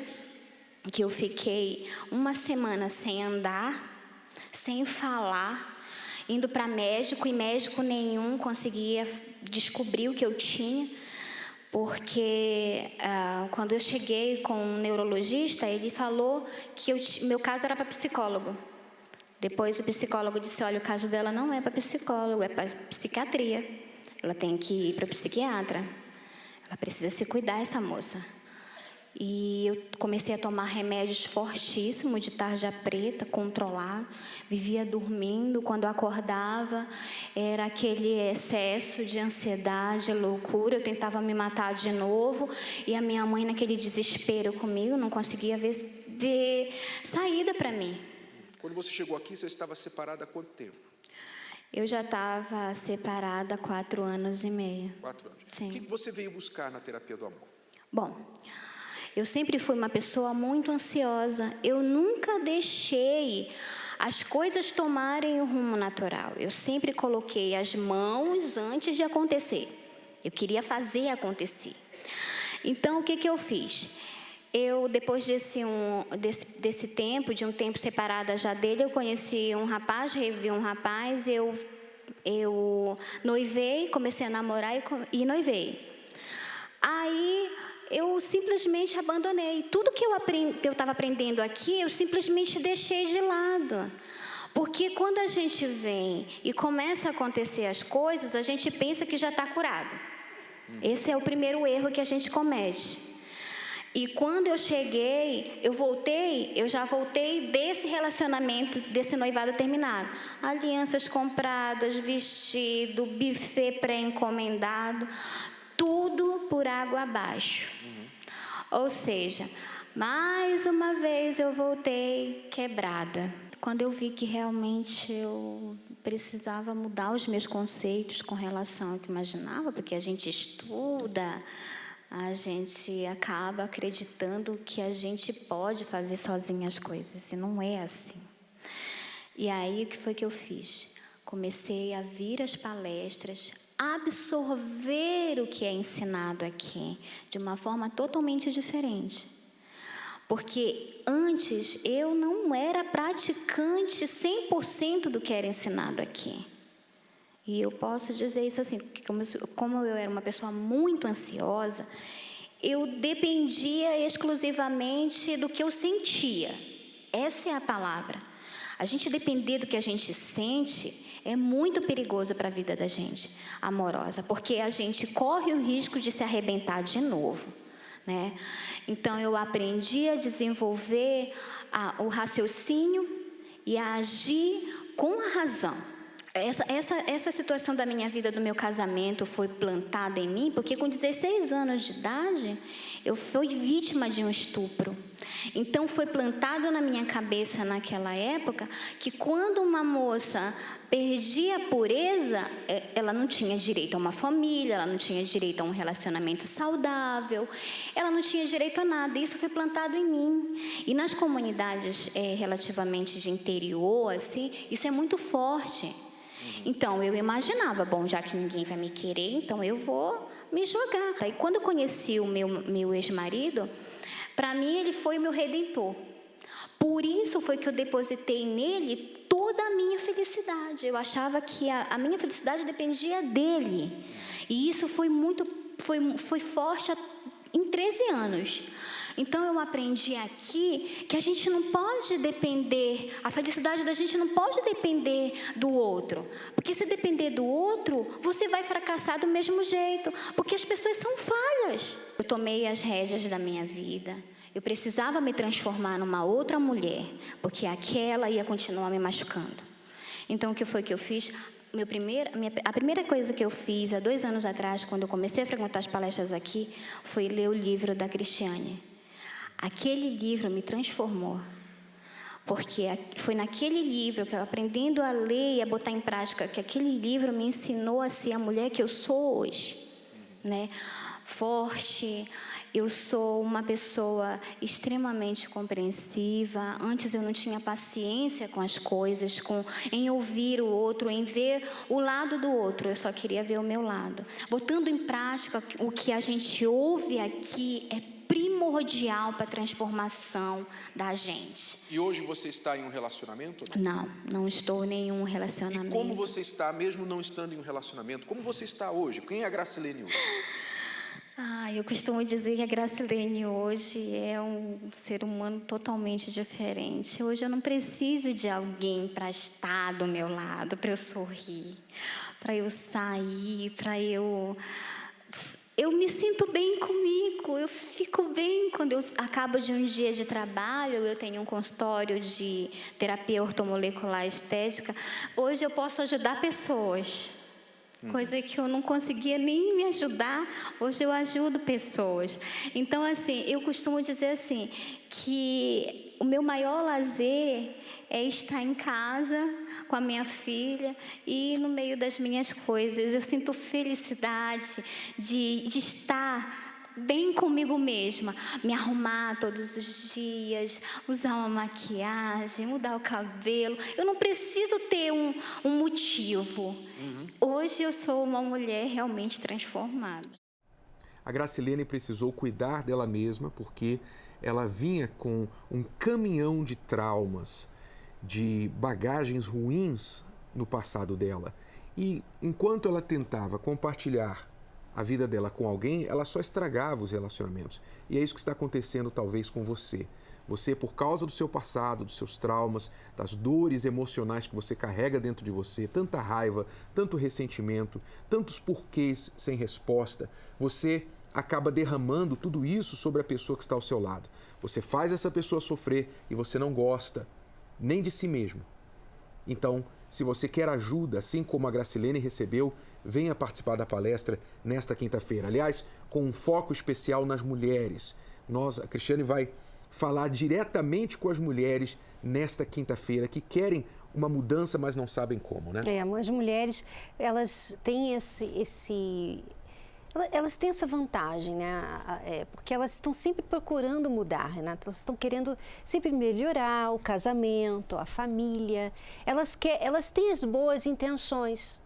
que eu fiquei 1 semana sem andar, sem falar, indo para médico, e médico nenhum conseguia descobrir o que eu tinha, porque quando eu cheguei com um neurologista, ele falou que meu caso era para psicólogo. Depois o psicólogo disse, olha, o caso dela não é para psicólogo, é para psiquiatria. Ela tem que ir para o psiquiatra. Ela precisa se cuidar, essa moça. E eu comecei a tomar remédios fortíssimos de tarja preta, controlado. Vivia dormindo, quando eu acordava, era aquele excesso de ansiedade, loucura. Eu tentava me matar de novo. E a minha mãe, naquele desespero comigo, não conseguia ver saída para mim. Quando você chegou aqui, você estava separada há quanto tempo? Eu já estava separada há 4 anos e meio. 4 anos. Sim. O que você veio buscar na terapia do amor? Bom, eu sempre fui uma pessoa muito ansiosa. Eu nunca deixei as coisas tomarem o rumo natural. Eu sempre coloquei as mãos antes de acontecer. Eu queria fazer acontecer. Então, o que eu fiz? Depois desse tempo, de um tempo separada já dele, eu conheci um rapaz, revi um rapaz, eu noivei, comecei a namorar e noivei. Aí eu simplesmente abandonei. Tudo que eu estava aprendendo aqui, eu simplesmente deixei de lado. Porque quando a gente vem e começa a acontecer as coisas, a gente pensa que já está curado. Esse é o primeiro erro que a gente comete. E quando eu cheguei, eu já voltei desse relacionamento, desse noivado terminado. Alianças compradas, vestido, buffet pré-encomendado, tudo por água abaixo. Ou seja, mais uma vez eu voltei quebrada. Quando eu vi que realmente eu precisava mudar os meus conceitos com relação ao que imaginava, porque a gente estuda, a gente acaba acreditando que a gente pode fazer sozinha as coisas, e não é assim. E aí, o que foi que eu fiz? comecei a vir às palestras, absorver o que é ensinado aqui de uma forma totalmente diferente. Porque antes eu não era praticante 100% do que era ensinado aqui. E eu posso dizer isso assim, que como eu era uma pessoa muito ansiosa, eu dependia exclusivamente do que eu sentia. Essa é a palavra. A gente depender do que a gente sente é muito perigoso para a vida da gente amorosa, porque a gente corre o risco de se arrebentar de novo, né? Então, eu aprendi a desenvolver o raciocínio e a agir com a razão. Essa situação da minha vida, do meu casamento, foi plantada em mim, porque com 16 anos de idade, eu fui vítima de um estupro. Então, foi plantado na minha cabeça naquela época que quando uma moça perdia a pureza, ela não tinha direito a uma família, ela não tinha direito a um relacionamento saudável, ela não tinha direito a nada. Isso foi plantado em mim. E nas comunidades relativamente de interior, assim, isso é muito forte. Então, eu imaginava, bom, já que ninguém vai me querer, então eu vou me jogar. Aí, quando eu conheci o meu ex-marido, para mim, ele foi o meu redentor. Por isso foi que eu depositei nele toda a minha felicidade. Eu achava que a minha felicidade dependia dele. E isso foi forte em 13 anos. Então, eu aprendi aqui que a gente não pode depender, a felicidade da gente não pode depender do outro. Porque se depender do outro, você vai fracassar do mesmo jeito, porque as pessoas são falhas. Eu tomei as rédeas da minha vida. Eu precisava me transformar numa outra mulher, porque aquela ia continuar me machucando. Então, o que foi que eu fiz? A primeira coisa que eu fiz há 2 anos atrás, quando eu comecei a frequentar as palestras aqui, foi ler o livro da Cristiane. Aquele livro me transformou, porque foi naquele livro que eu, aprendendo a ler e a botar em prática, que aquele livro me ensinou a ser a mulher que eu sou hoje, né? Forte, eu sou uma pessoa extremamente compreensiva. Antes eu não tinha paciência com as coisas, em ouvir o outro, em ver o lado do outro. Eu só queria ver o meu lado. Botando em prática o que a gente ouve aqui é primordial para a transformação da gente. E hoje você está em um relacionamento? Não estou em nenhum relacionamento. E como você está, mesmo não estando em um relacionamento, como você está hoje? Quem é a Gracilene hoje? Eu costumo dizer que a Gracilene hoje é um ser humano totalmente diferente. Hoje eu não preciso de alguém para estar do meu lado, para eu sorrir, para eu sair, para eu me sinto bem comigo, eu fico bem quando eu acabo de um dia de trabalho, eu tenho um consultório de terapia ortomolecular estética. Hoje eu posso ajudar pessoas, coisa que eu não conseguia nem me ajudar, hoje eu ajudo pessoas. Então, assim, eu costumo dizer assim, que o meu maior lazer é estar em casa com a minha filha e no meio das minhas coisas. Eu sinto felicidade de estar bem comigo mesma, me arrumar todos os dias, usar uma maquiagem, mudar o cabelo. Eu não preciso ter um motivo. Hoje eu sou uma mulher realmente transformada. A Gracilene precisou cuidar dela mesma porque ela vinha com um caminhão de traumas, de bagagens ruins no passado dela. E enquanto ela tentava compartilhar a vida dela com alguém, ela só estragava os relacionamentos. E é isso que está acontecendo talvez com você. Você, por causa do seu passado, dos seus traumas, das dores emocionais que você carrega dentro de você, tanta raiva, tanto ressentimento, tantos porquês sem resposta, você acaba derramando tudo isso sobre a pessoa que está ao seu lado. Você faz essa pessoa sofrer e você não gosta nem de si mesmo. Então, se você quer ajuda, assim como a Gracilene recebeu, venha participar da palestra nesta quinta-feira. Aliás, com um foco especial nas mulheres. A Cristiane vai falar diretamente com as mulheres nesta quinta-feira que querem uma mudança, mas não sabem como, né? As mulheres, elas têm elas têm essa vantagem, né? Porque elas estão sempre procurando mudar, Renata. Elas estão querendo sempre melhorar o casamento, a família. Elas têm as boas intenções.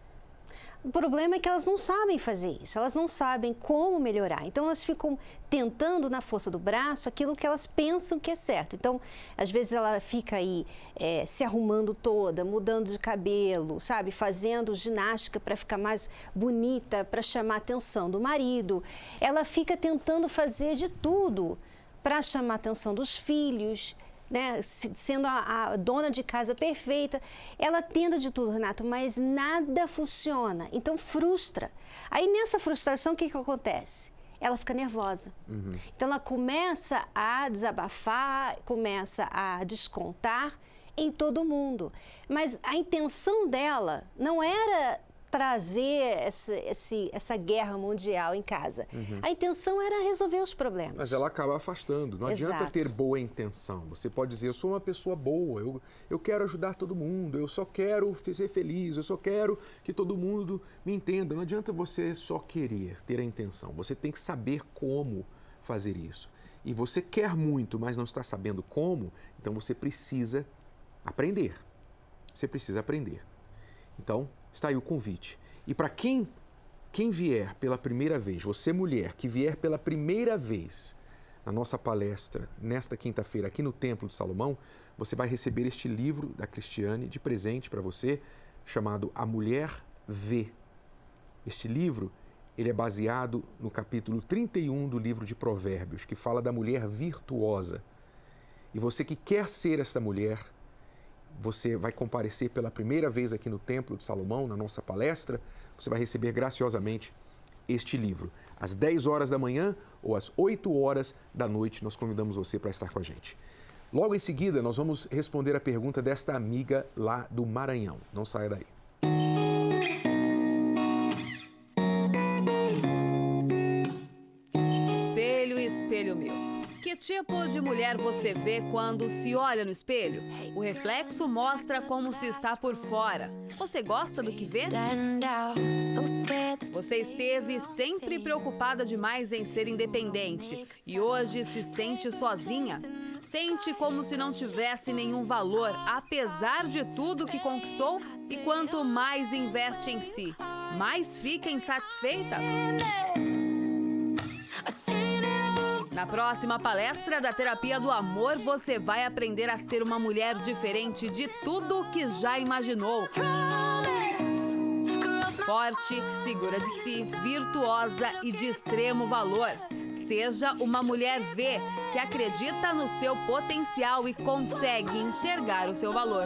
O problema é que elas não sabem fazer isso, elas não sabem como melhorar. Então, elas ficam tentando, na força do braço, aquilo que elas pensam que é certo. Então, às vezes ela fica aí se arrumando toda, mudando de cabelo, sabe? Fazendo ginástica para ficar mais bonita, para chamar a atenção do marido. Ela fica tentando fazer de tudo para chamar a atenção dos filhos, né, sendo a dona de casa perfeita. Ela tenta de tudo, Renato, mas nada funciona. Então, frustra. Aí, nessa frustração, o que acontece? Ela fica nervosa. Então, ela começa a desabafar, começa a descontar em todo mundo. Mas a intenção dela não era trazer essa guerra mundial em casa. A intenção era resolver os problemas. Mas ela acaba afastando. Não adianta ter boa intenção. Você pode dizer, eu sou uma pessoa boa, eu quero ajudar todo mundo, eu só quero ser feliz, eu só quero que todo mundo me entenda. Não adianta você só querer ter a intenção. Você tem que saber como fazer isso. E você quer muito, mas não está sabendo como, então você precisa aprender. Você precisa aprender. Então, está aí o convite. E para quem vier pela primeira vez, você mulher que vier pela primeira vez na nossa palestra, nesta quinta-feira, aqui no Templo de Salomão, você vai receber este livro da Cristiane de presente para você, chamado A Mulher Vê. Este livro, ele é baseado no capítulo 31 do livro de Provérbios, que fala da mulher virtuosa. E você que quer ser essa mulher, você vai comparecer pela primeira vez aqui no Templo de Salomão, na nossa palestra, você vai receber graciosamente este livro. Às 10 horas da manhã ou às 8 horas da noite, nós convidamos você para estar com a gente. Logo em seguida, nós vamos responder a pergunta desta amiga lá do Maranhão. Não saia daí. Espelho, espelho meu. Que tipo de mulher você vê quando se olha no espelho? O reflexo mostra como se está por fora. Você gosta do que vê? Você esteve sempre preocupada demais em ser independente e hoje se sente sozinha? Sente como se não tivesse nenhum valor, apesar de tudo que conquistou? E quanto mais investe em si, mais fica insatisfeita? Na próxima palestra da Terapia do Amor, você vai aprender a ser uma mulher diferente de tudo o que já imaginou. Forte, segura de si, virtuosa e de extremo valor. Seja uma mulher V, que acredita no seu potencial e consegue enxergar o seu valor.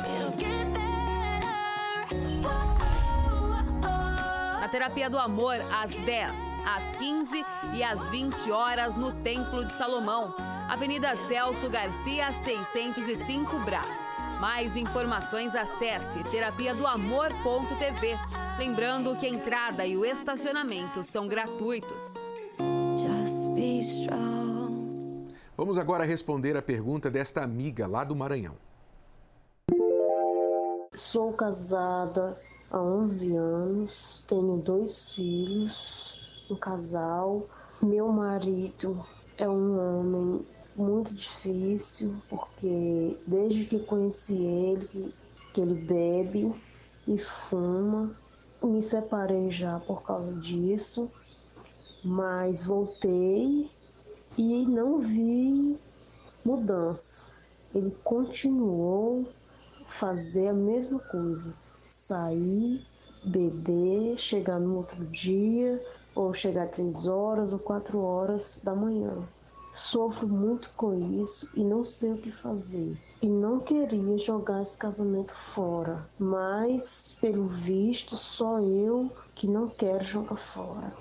Na Terapia do Amor, às 10, às 15 e às 20 horas no Templo de Salomão, Avenida Celso Garcia, 605 Brás. Mais informações, acesse terapiadoamor.tv. Lembrando que a entrada e o estacionamento são gratuitos. Vamos agora responder a pergunta desta amiga lá do Maranhão. Sou casada há 11 anos, tenho 2 filhos, um casal. Meu marido é um homem muito difícil, porque desde que conheci ele, que ele bebe e fuma. Me separei já por causa disso, mas voltei e não vi mudança. Ele continuou a fazer a mesma coisa. Sair, beber, chegar no outro dia, ou chegar 3 horas ou 4 horas da manhã. Sofro muito com isso e não sei o que fazer. E não queria jogar esse casamento fora, mas, pelo visto, só eu que não quero jogar fora.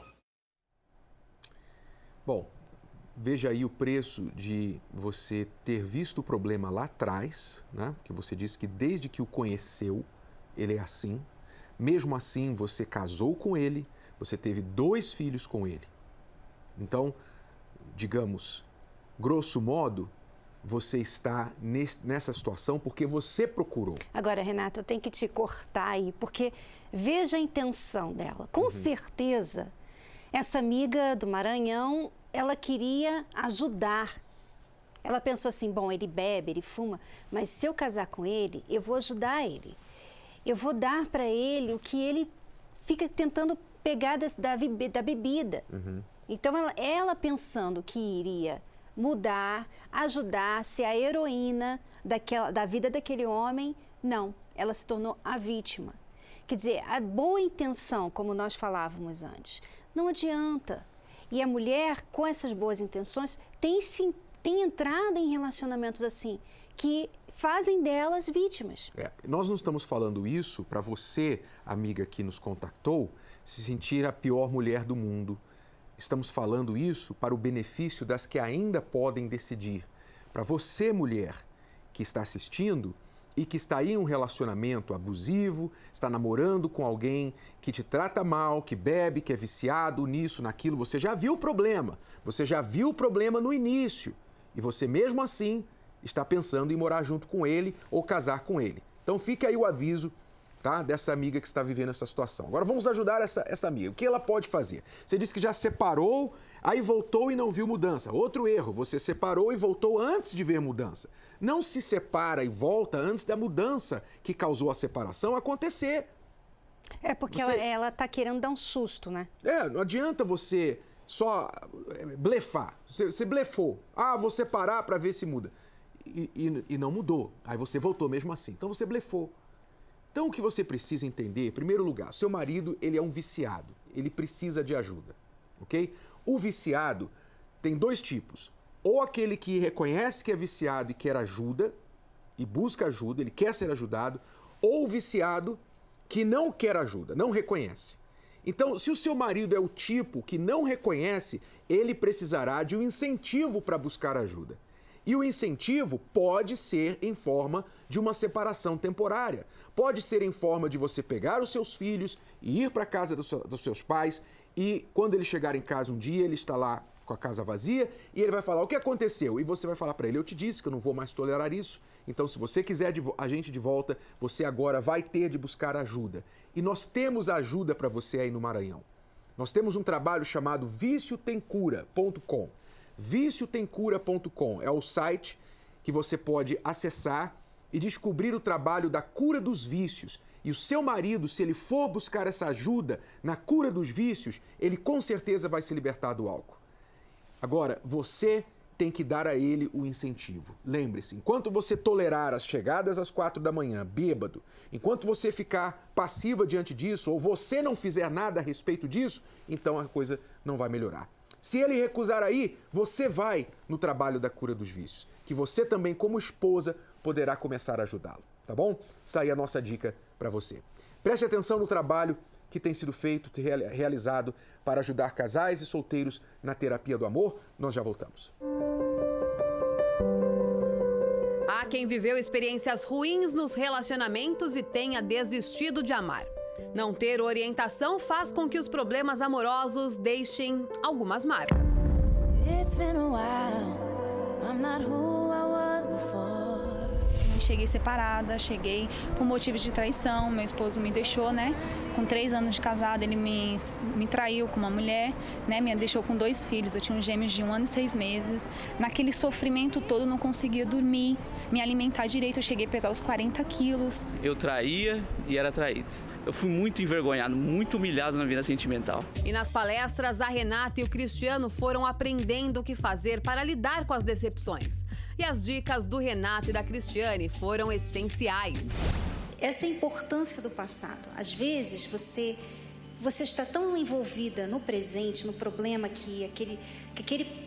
Bom, veja aí o preço de você ter visto o problema lá atrás, né? Que você disse que desde que o conheceu, ele é assim. Mesmo assim, você casou com ele, você teve 2 filhos com ele. Então, digamos, grosso modo, você está nessa situação porque você procurou. Agora, Renato, eu tenho que te cortar aí, porque veja a intenção dela. Com certeza, Essa amiga do Maranhão, ela queria ajudar. Ela pensou assim, bom, ele bebe, ele fuma, mas se eu casar com ele, eu vou ajudar ele. Eu vou dar para ele o que ele fica tentando pegar da bebida. Então, ela pensando que iria mudar, ajudar, ser a heroína da vida daquele homem, não, ela se tornou a vítima. Quer dizer, a boa intenção, como nós falávamos antes, não adianta. E a mulher, com essas boas intenções, tem entrado em relacionamentos assim, que fazem delas vítimas. Nós não estamos falando isso para você, amiga que nos contactou, se sentir a pior mulher do mundo. Estamos falando isso para o benefício das que ainda podem decidir. Para você, mulher, que está assistindo e que está em um relacionamento abusivo, está namorando com alguém que te trata mal, que bebe, que é viciado nisso, naquilo, você já viu o problema. Você já viu o problema no início. E você, mesmo assim, está pensando em morar junto com ele ou casar com ele. Então, fica aí o aviso, tá, dessa amiga que está vivendo essa situação. Agora, vamos ajudar essa amiga. O que ela pode fazer? Você disse que já separou, aí voltou e não viu mudança. Outro erro, você separou e voltou antes de ver mudança. Não se separa e volta antes da mudança que causou a separação acontecer. Porque ela está querendo dar um susto, né? Não adianta você só blefar. Você blefou. Vou separar para ver se muda. E não mudou. Aí você voltou mesmo assim. Então você blefou. Então o que você precisa entender, em primeiro lugar, seu marido, ele é um viciado. Ele precisa de ajuda, ok? O viciado tem dois tipos. Ou aquele que reconhece que é viciado e quer ajuda, e busca ajuda, ele quer ser ajudado, ou o viciado que não quer ajuda, não reconhece. Então, se o seu marido é o tipo que não reconhece, ele precisará de um incentivo para buscar ajuda. E o incentivo pode ser em forma de uma separação temporária. Pode ser em forma de você pegar os seus filhos e ir para a casa dos seus pais e quando ele chegar em casa um dia, ele está lá com a casa vazia e ele vai falar, o que aconteceu? E você vai falar para ele, eu te disse que eu não vou mais tolerar isso. Então, se você quiser a gente de volta, você agora vai ter de buscar ajuda. E nós temos ajuda para você aí no Maranhão. Nós temos um trabalho chamado viciotemcura.com. viciotemcura.com é o site que você pode acessar e descobrir o trabalho da cura dos vícios. E o seu marido, se ele for buscar essa ajuda na cura dos vícios, ele com certeza vai se libertar do álcool. Agora, você tem que dar a ele o incentivo. Lembre-se, enquanto você tolerar as chegadas às 4 da manhã, bêbado, enquanto você ficar passiva diante disso, ou você não fizer nada a respeito disso, então a coisa não vai melhorar. Se ele recusar aí, você vai no trabalho da cura dos vícios, que você também, como esposa, poderá começar a ajudá-lo, tá bom? Está aí a nossa dica para você. Preste atenção no trabalho que tem sido feito, realizado para ajudar casais e solteiros na terapia do amor. Nós já voltamos. Há quem viveu experiências ruins nos relacionamentos e tenha desistido de amar. Não ter orientação faz com que os problemas amorosos deixem algumas marcas. Cheguei separada, cheguei por motivos de traição, meu esposo me deixou, né? Com 3 anos de casado, ele me traiu com uma mulher, né? Me deixou com 2 filhos, eu tinha um gêmeos de 1 ano e 6 meses. Naquele sofrimento todo, não conseguia dormir, me alimentar direito, eu cheguei a pesar os 40 quilos. Eu traía e era traído. Eu fui muito envergonhado, muito humilhado na vida sentimental. E nas palestras, a Renata e o Cristiano foram aprendendo o que fazer para lidar com as decepções. E as dicas do Renato e da Cristiane foram essenciais. Essa importância do passado. Às vezes, você está tão envolvida no presente, no problema,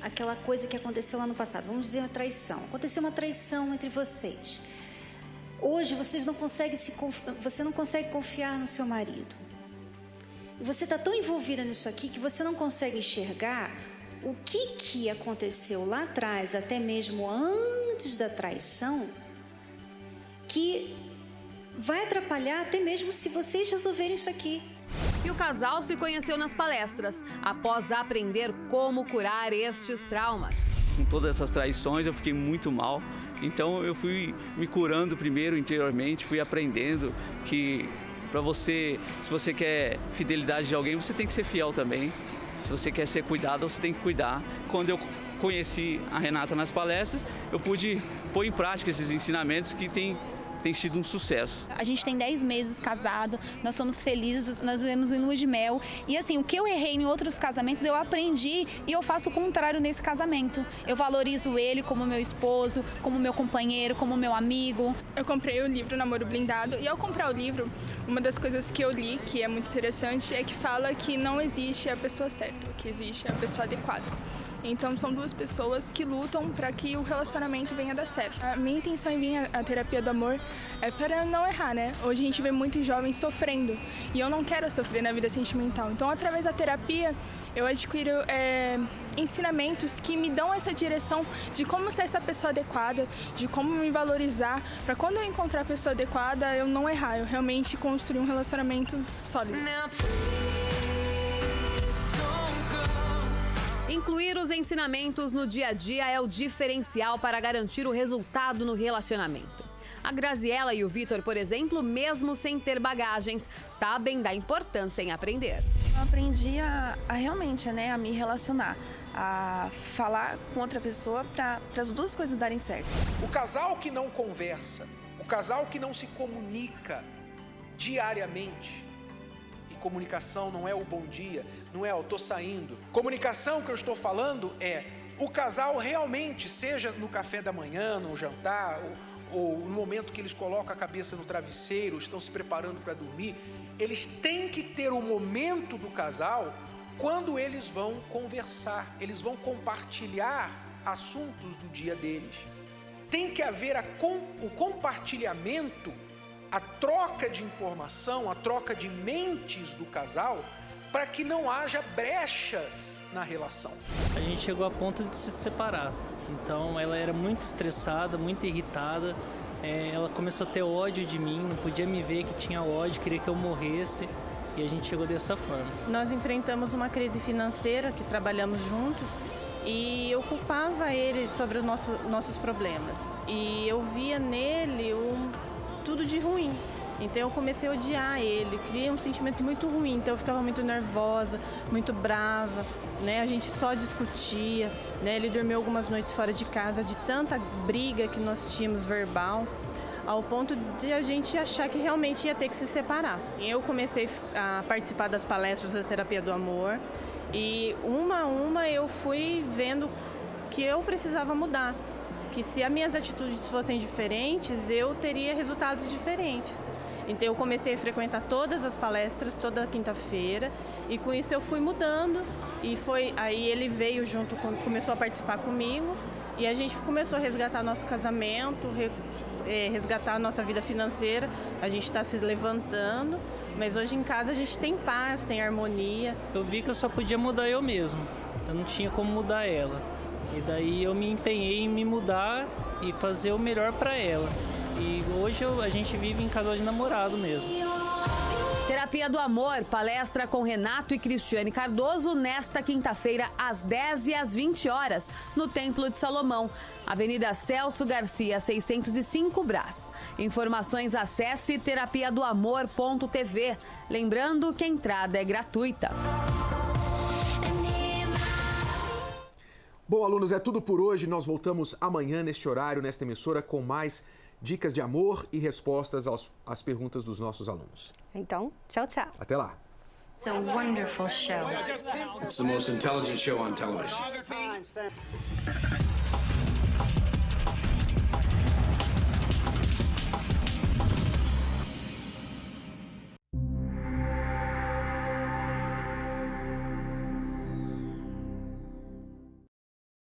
aquela coisa que aconteceu lá no passado. Vamos dizer uma traição. Aconteceu uma traição entre vocês. Hoje você não consegue confiar no seu marido. E você está tão envolvida nisso aqui que você não consegue enxergar o que aconteceu lá atrás, até mesmo antes da traição, que vai atrapalhar até mesmo se vocês resolverem isso aqui. E o casal se conheceu nas palestras, após aprender como curar estes traumas. Com todas essas traições eu fiquei muito mal, então eu fui me curando primeiro interiormente, fui aprendendo que para você, se você quer fidelidade de alguém, você tem que ser fiel também. Se você quer ser cuidado, você tem que cuidar. Quando eu conheci a Renata nas palestras, eu pude pôr em prática esses ensinamentos que tem sido um sucesso. A gente tem 10 meses casado, nós somos felizes, nós vivemos em lua de mel. E assim, o que eu errei em outros casamentos, eu aprendi e eu faço o contrário nesse casamento. Eu valorizo ele como meu esposo, como meu companheiro, como meu amigo. Eu comprei o livro Namoro Blindado e ao comprar o livro, uma das coisas que eu li, que é muito interessante, é que fala que não existe a pessoa certa, que existe a pessoa adequada. Então são duas pessoas que lutam para que o relacionamento venha a dar certo. A minha intenção em vir à terapia do amor é para não errar, né? Hoje a gente vê muitos jovens sofrendo e eu não quero sofrer na vida sentimental. Então, através da terapia, eu adquiro ensinamentos que me dão essa direção de como ser essa pessoa adequada, de como me valorizar, para quando eu encontrar a pessoa adequada, eu não errar, eu realmente construir um relacionamento sólido. Incluir os ensinamentos no dia a dia é o diferencial para garantir o resultado no relacionamento. A Graziela e o Vitor, por exemplo, mesmo sem ter bagagens, sabem da importância em aprender. Eu aprendi a realmente, né, a me relacionar, a falar com outra pessoa para as duas coisas darem certo. O casal que não conversa, o casal que não se comunica diariamente, comunicação não é o bom dia, não é eu tô saindo. Comunicação que eu estou falando é o casal realmente, seja no café da manhã, no jantar, ou no momento que eles colocam a cabeça no travesseiro, estão se preparando para dormir, eles têm que ter o momento do casal quando eles vão conversar, eles vão compartilhar assuntos do dia deles. Tem que haver o compartilhamento, a troca de informação, a troca de mentes do casal, para que não haja brechas na relação. A gente chegou a ponto de se separar, então ela era muito estressada, muito irritada, ela começou a ter ódio de mim, não podia me ver que tinha ódio, queria que eu morresse, e a gente chegou dessa forma. Nós enfrentamos uma crise financeira, que trabalhamos juntos, e eu culpava ele sobre os nossos problemas, e eu via nele tudo de ruim. Então eu comecei a odiar ele, criei um sentimento muito ruim, então eu ficava muito nervosa, muito brava, né? A gente só discutia, né? Ele dormiu algumas noites fora de casa de tanta briga que nós tínhamos verbal, ao ponto de a gente achar que realmente ia ter que se separar. Eu comecei a participar das palestras da terapia do amor e uma a uma eu fui vendo que eu precisava mudar. Que se as minhas atitudes fossem diferentes, eu teria resultados diferentes. Então eu comecei a frequentar todas as palestras, toda quinta-feira, e com isso eu fui mudando, e aí ele veio junto, começou a participar comigo, e a gente começou a resgatar nosso casamento, resgatar a nossa vida financeira, a gente está se levantando, mas hoje em casa a gente tem paz, tem harmonia. Eu vi que eu só podia mudar eu mesmo, eu não tinha como mudar ela. E daí eu me empenhei em me mudar e fazer o melhor para ela. E hoje a gente vive em casal de namorado mesmo. Terapia do Amor, palestra com Renato e Cristiane Cardoso nesta quinta-feira, às 10 e às 20 horas, no Templo de Salomão, Avenida Celso Garcia, 605 Brás. Informações, acesse terapiadoamor.tv. Lembrando que a entrada é gratuita. Bom, alunos, é tudo por hoje. Nós voltamos amanhã neste horário, nesta emissora, com mais dicas de amor e respostas às perguntas dos nossos alunos. Então, tchau, tchau. Até lá. It's a wonderful show. It's the most intelligent show on television.